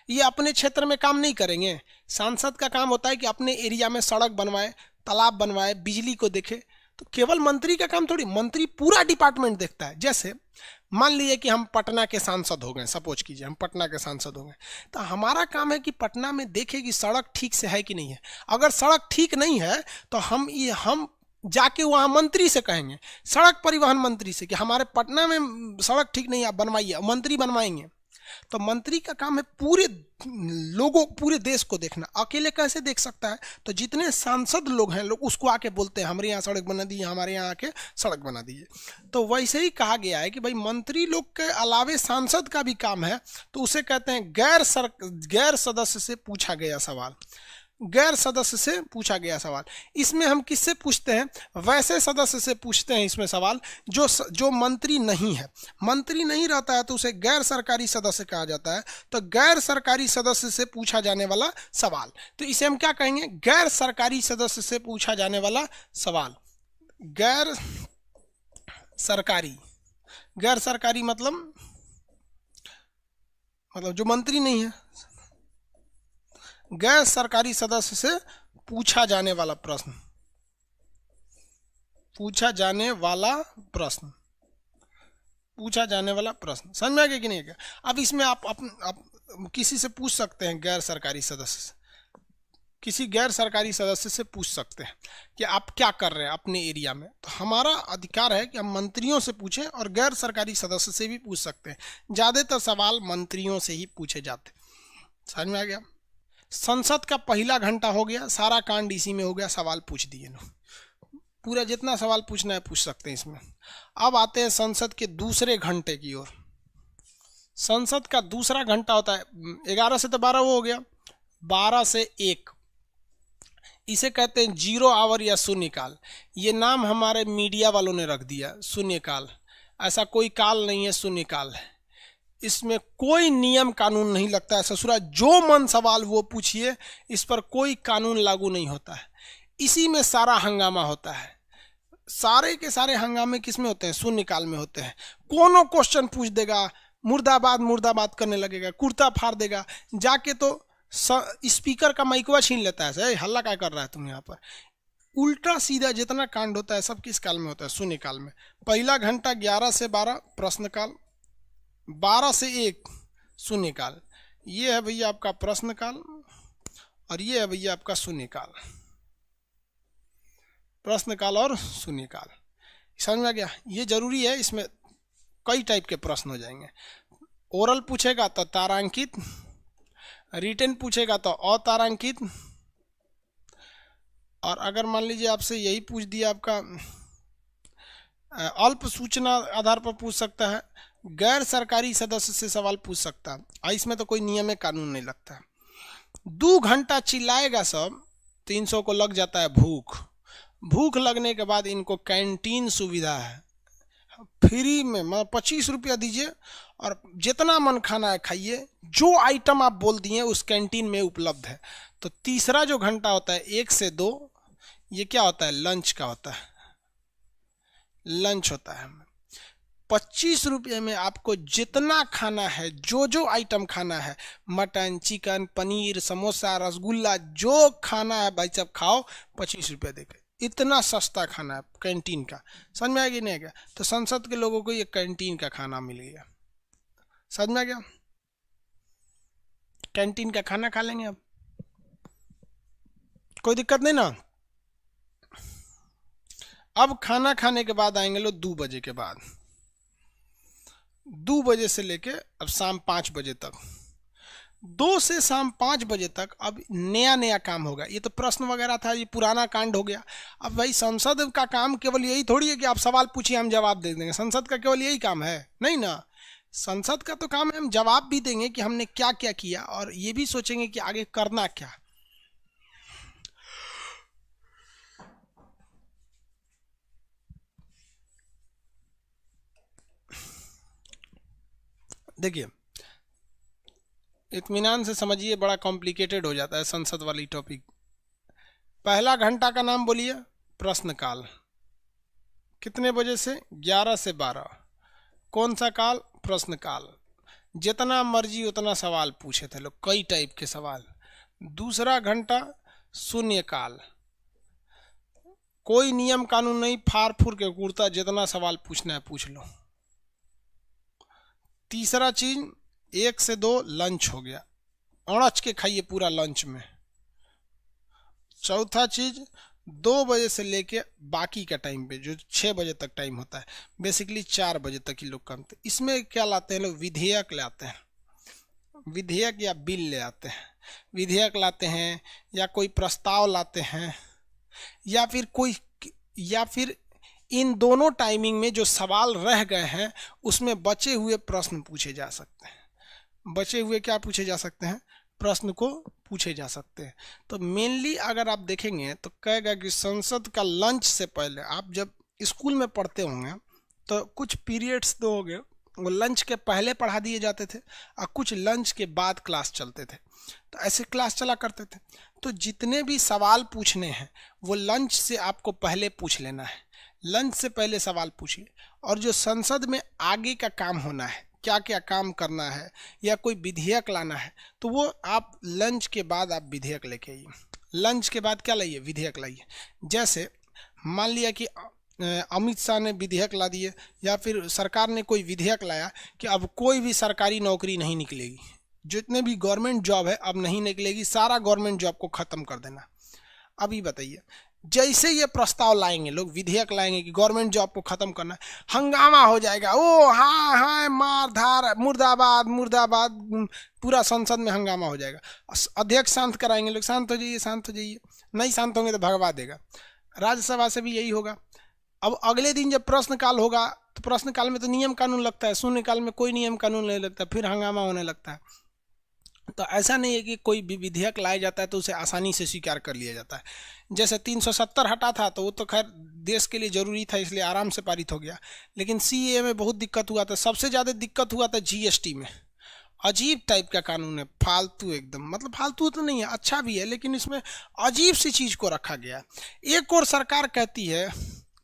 ये अपने क्षेत्र में काम नहीं करेंगे। सांसद का काम होता है कि अपने एरिया में सड़क बनवाए, तालाब बनवाए, बिजली को देखे। तो केवल मंत्री का काम थोड़ी, मंत्री पूरा डिपार्टमेंट देखता है। जैसे मान लीजिए कि हम पटना के सांसद हो गए, सपोज कीजिए हम पटना के सांसद हो गए, तो हमारा काम है कि पटना में देखें कि सड़क ठीक से है कि नहीं है। अगर सड़क ठीक नहीं है तो हम जाके वहाँ मंत्री से कहेंगे, सड़क परिवहन मंत्री से, कि हमारे पटना में सड़क ठीक नहीं है, आप बनवाइए। मंत्री बनवाएंगे। तो मंत्री का काम है पूरे लोगों, पूरे देश को देखना। अकेले कैसे देख सकता है? तो जितने सांसद लोग हैं, लोग उसको आके बोलते हैं हमारे यहाँ सड़क बना दीजिए, हमारे यहाँ आके सड़क बना दीजिए। तो वैसे ही कहा गया है कि भाई मंत्री लोग के अलावे सांसद का भी काम है। तो उसे कहते हैं गैर सदस्य से पूछा गया सवाल। गैर सदस्य से पूछा गया सवाल, इसमें हम किससे पूछते हैं? वैसे सदस्य से पूछते हैं इसमें सवाल जो मंत्री नहीं है। मंत्री नहीं रहता है तो उसे गैर सरकारी सदस्य कहा जाता है। तो गैर सरकारी सदस्य से पूछा जाने वाला सवाल, तो इसे हम क्या कहेंगे? गैर सरकारी सदस्य से पूछा जाने वाला सवाल। गैर सरकारी मतलब जो मंत्री नहीं है, गैर सरकारी सदस्य से पूछा जाने वाला प्रश्न, पूछा जाने वाला प्रश्न। समझ में आ गया कि नहीं? अब इसमें आप किसी से पूछ सकते हैं, गैर सरकारी सदस्य से, किसी गैर सरकारी सदस्य से पूछ सकते हैं कि आप क्या कर रहे हैं अपने एरिया में। तो हमारा अधिकार है कि हम मंत्रियों से पूछें और गैर सरकारी सदस्य से भी पूछ सकते हैं। ज़्यादातर सवाल मंत्रियों से ही पूछे जाते। समझ में आ गया? संसद का पहला घंटा हो गया, सारा कांड इसी में हो गया, सवाल पूछ दिए लोग। पूरा जितना सवाल पूछना है पूछ सकते हैं इसमें। अब आते हैं संसद के दूसरे घंटे की ओर। संसद का दूसरा घंटा होता है 11 से तो 12 वो हो गया, 12 से 1, इसे कहते हैं 0 आवर या शून्यकाल। ये नाम हमारे मीडिया वालों ने रख दिया, शून्यकाल। ऐसा कोई काल नहीं है, शून्यकाल है। इसमें कोई नियम कानून नहीं लगता है ससुरा, जो मन सवाल वो पूछिए, इस पर कोई कानून लागू नहीं होता है। इसी में सारा हंगामा होता है। सारे के सारे हंगामे किस में होते हैं? शून्यकाल में होते हैं। कोनो क्वेश्चन पूछ देगा, मुर्दाबाद मुर्दाबाद करने लगेगा, कुर्ता फाड़ देगा, जाके तो स्पीकर का माइकवा छीन लेता है, हल्ला क्या कर रहा है तुम यहाँ पर। उल्टा सीधा जितना कांड होता है सब किस काल में होता है? शून्यकाल में। पहला घंटा 11 से 12 प्रश्नकाल, 12 से 1 शून्यकाल। ये है भैया आपका प्रश्नकाल और ये है भैया आपका शून्यकाल। प्रश्नकाल और शून्यकाल समझ में आ गया? ये जरूरी है, इसमें कई टाइप के प्रश्न हो जाएंगे। ओरल पूछेगा तो तारांकित, रिटन पूछेगा तो अतारांकित, और अगर मान लीजिए आपसे यही पूछ दिया आपका अल्प सूचना आधार पर पूछ सकता है, गैर सरकारी सदस्य से सवाल पूछ सकता है। इसमें तो कोई नियम कानून नहीं लगता। 2 घंटा चिल्लाएगा सब, 300 को लग जाता है भूख लगने के बाद इनको कैंटीन सुविधा है, फ्री में, मतलब 25 रुपया दीजिए और जितना मन खाना है खाइए, जो आइटम आप बोल दिए उस कैंटीन में उपलब्ध है। तो तीसरा जो घंटा होता है 1 से 2, ये क्या होता है? लंच का होता है, लंच होता है। 25 रुपये में आपको जितना खाना है, जो आइटम खाना है, मटन, चिकन, पनीर, समोसा, रसगुल्ला, जो खाना है भाई सब खाओ 25 रुपये देकर। इतना सस्ता खाना है कैंटीन का। समझ में आ गया नहीं गया? तो संसद के लोगों को ये कैंटीन का खाना मिल गया। समझ में आ गया? कैंटीन का खाना खा लेंगे अब, कोई दिक्कत नहीं ना। अब खाना खाने के बाद आएंगे लोग 2 बजे के बाद, 2 बजे से लेके अब शाम 5 बजे तक, 2 से शाम 5 बजे तक अब नया काम होगा। ये तो प्रश्न वगैरह था, ये पुराना कांड हो गया। अब भाई संसद का काम केवल यही थोड़ी है कि आप सवाल पूछिए हम जवाब दे देंगे। संसद का केवल यही काम है? नहीं ना। संसद का तो काम है हम जवाब भी देंगे कि हमने क्या क्या किया, और ये भी सोचेंगे कि आगे करना क्या। देखिए इत्मीनान से समझिए, बड़ा कॉम्प्लिकेटेड हो जाता है संसद वाली टॉपिक। पहला घंटा का नाम बोलिए, प्रश्नकाल। कितने बजे से? 11 से 12। कौन सा काल? प्रश्नकाल। जितना मर्जी उतना सवाल पूछे थे लोग, कई टाइप के सवाल। दूसरा घंटा शून्यकाल, कोई नियम कानून नहीं, फार फूर के कूड़ता, जितना सवाल पूछना है पूछ लो। तीसरा चीज 1 से 2 लंच हो गया, अड़च के खाइए पूरा लंच में। चौथा चीज 2 बजे से लेके बाकी का टाइम पे जो 6 बजे तक टाइम होता है, बेसिकली 4 बजे तक ही लोग काम थे। इसमें क्या लाते हैं लोग? विधेयक लाते हैं, विधेयक या बिल ले आते हैं। विधेयक लाते हैं या कोई प्रस्ताव लाते हैं, या फिर इन दोनों टाइमिंग में जो सवाल रह गए हैं उसमें बचे हुए प्रश्न पूछे जा सकते हैं। बचे हुए क्या पूछे जा सकते हैं? प्रश्न को पूछे जा सकते हैं। तो मेनली अगर आप देखेंगे तो कहेगा कि संसद का लंच से पहले, आप जब स्कूल में पढ़ते होंगे तो कुछ पीरियड्स तो हो गए वो लंच के पहले पढ़ा दिए जाते थे और कुछ लंच के बाद क्लास चलते थे, तो ऐसे क्लास चला करते थे। तो जितने भी सवाल पूछने हैं वो लंच से आपको पहले पूछ लेना है, लंच से पहले सवाल पूछिए। और जो संसद में आगे का काम होना है, क्या क्या काम करना है या कोई विधेयक लाना है, तो वो आप लंच के बाद आप विधेयक लेके आइए। लंच के बाद क्या लाइए? विधेयक लाइए। जैसे मान लिया कि अमित शाह ने विधेयक ला दिए या फिर सरकार ने कोई विधेयक लाया कि अब कोई भी सरकारी नौकरी नहीं निकलेगी, जितने भी गवर्नमेंट जॉब है अब नहीं निकलेगी, सारा गवर्नमेंट जॉब को ख़त्म कर देना। अभी बताइए, जैसे ये प्रस्ताव लाएंगे लोग, विधेयक लाएंगे कि गवर्नमेंट जॉब को खत्म करना, हंगामा हो जाएगा। ओ हाँ हाँ, मार धार, मुर्दाबाद मुर्दाबाद, पूरा संसद में हंगामा हो जाएगा। अध्यक्ष शांत कराएंगे लोग, शांत हो जाइए शांत हो जाइए, नहीं शांत होंगे तो भगवा देगा। राज्यसभा से भी यही होगा। अब अगले दिन जब प्रश्नकाल होगा तो प्रश्नकाल में तो नियम कानून लगता है, शून्यकाल में कोई नियम कानून नहीं लगता, फिर हंगामा होने लगता है। तो ऐसा नहीं है कि कोई भी विधेयक लाया जाता है तो उसे आसानी से स्वीकार कर लिया जाता है। जैसे 370 हटा था तो वो तो खैर देश के लिए ज़रूरी था, इसलिए आराम से पारित हो गया। लेकिन सीएए में बहुत दिक्कत हुआ था, सबसे ज़्यादा दिक्कत हुआ था जीएसटी में। अजीब टाइप का कानून है, फालतू एकदम, मतलब फालतू तो नहीं है, अच्छा भी है, लेकिन इसमें अजीब सी चीज़ को रखा गया। एक और सरकार कहती है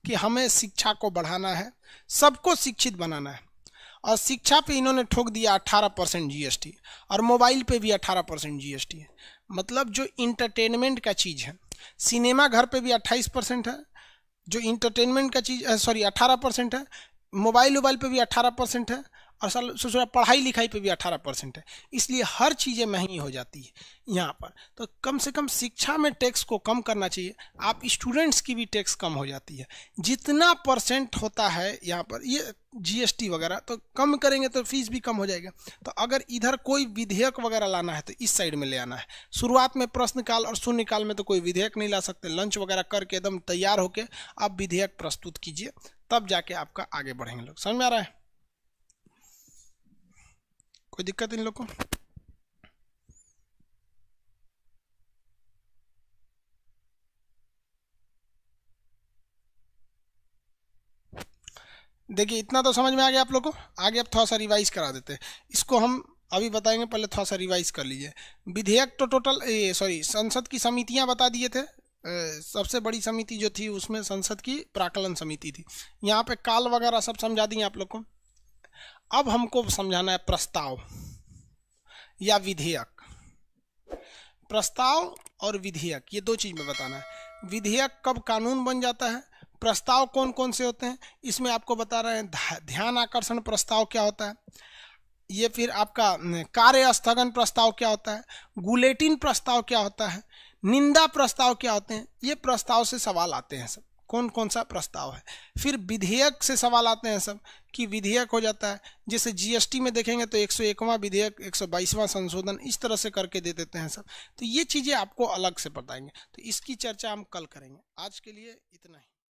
कि हमें शिक्षा को बढ़ाना है, सबको शिक्षित बनाना है, और शिक्षा पे इन्होंने ठोक दिया 18% जीएसटी, और मोबाइल पे भी 18% जीएसटी है। मतलब जो इंटरटेनमेंट का चीज़ है, सिनेमा घर पे भी 28% है, जो इंटरटेनमेंट का चीज़ 18% है, मोबाइल पे भी 18% है, और ससुरा पढ़ाई लिखाई पे भी 18% है। इसलिए हर चीज़ें महंगी हो जाती है यहाँ पर। तो कम से कम शिक्षा में टैक्स को कम करना चाहिए। आप स्टूडेंट्स की भी टैक्स कम हो जाती है, जितना % होता है यहाँ पर ये जीएसटी वगैरह, तो कम करेंगे तो फीस भी कम हो जाएगा। तो अगर इधर कोई विधेयक वगैरह लाना है तो इस साइड में ले आना है। शुरुआत में प्रश्नकाल और शून्यकाल में तो कोई विधेयक नहीं ला सकते, लंच वगैरह करके एकदम तैयार होके आप विधेयक प्रस्तुत कीजिए, तब जाके आपका आगे बढ़ेंगे लोग। समझ में आ रहा है? कोई दिक्कत इन लोग को? देखिए इतना तो समझ में आ गया आप लोग को। आगे अब थोड़ा सा रिवाइज करा देते हैं इसको, हम अभी बताएंगे, पहले थोड़ा सा रिवाइज कर लीजिए। विधेयक तो टोटल संसद की समितियां बता दिए थे। सबसे बड़ी समिति जो थी उसमें संसद की प्राक्कलन समिति थी। यहाँ पे काल वगैरह सब समझा दिए आप लोग को। अब हमको समझाना है प्रस्ताव या विधेयक। प्रस्ताव और विधेयक ये दो चीज में बताना है। विधेयक कब कानून बन जाता है, प्रस्ताव कौन कौन से होते हैं, इसमें आपको बता रहे हैं। ध्यान आकर्षण प्रस्ताव क्या होता है, ये फिर आपका कार्य स्थगन प्रस्ताव क्या होता है, गुलेटिन प्रस्ताव क्या होता है, निंदा प्रस्ताव क्या होते हैं। ये प्रस्ताव से सवाल आते हैं सब, कौन कौन सा प्रस्ताव है। फिर विधेयक से सवाल आते हैं सब कि विधेयक हो जाता है। जैसे जीएसटी में देखेंगे तो 101वां विधेयक, 122वां संशोधन, इस तरह से करके दे देते हैं सब। तो ये चीज़ें आपको अलग से बताएंगे, तो इसकी चर्चा हम कल करेंगे। आज के लिए इतना ही।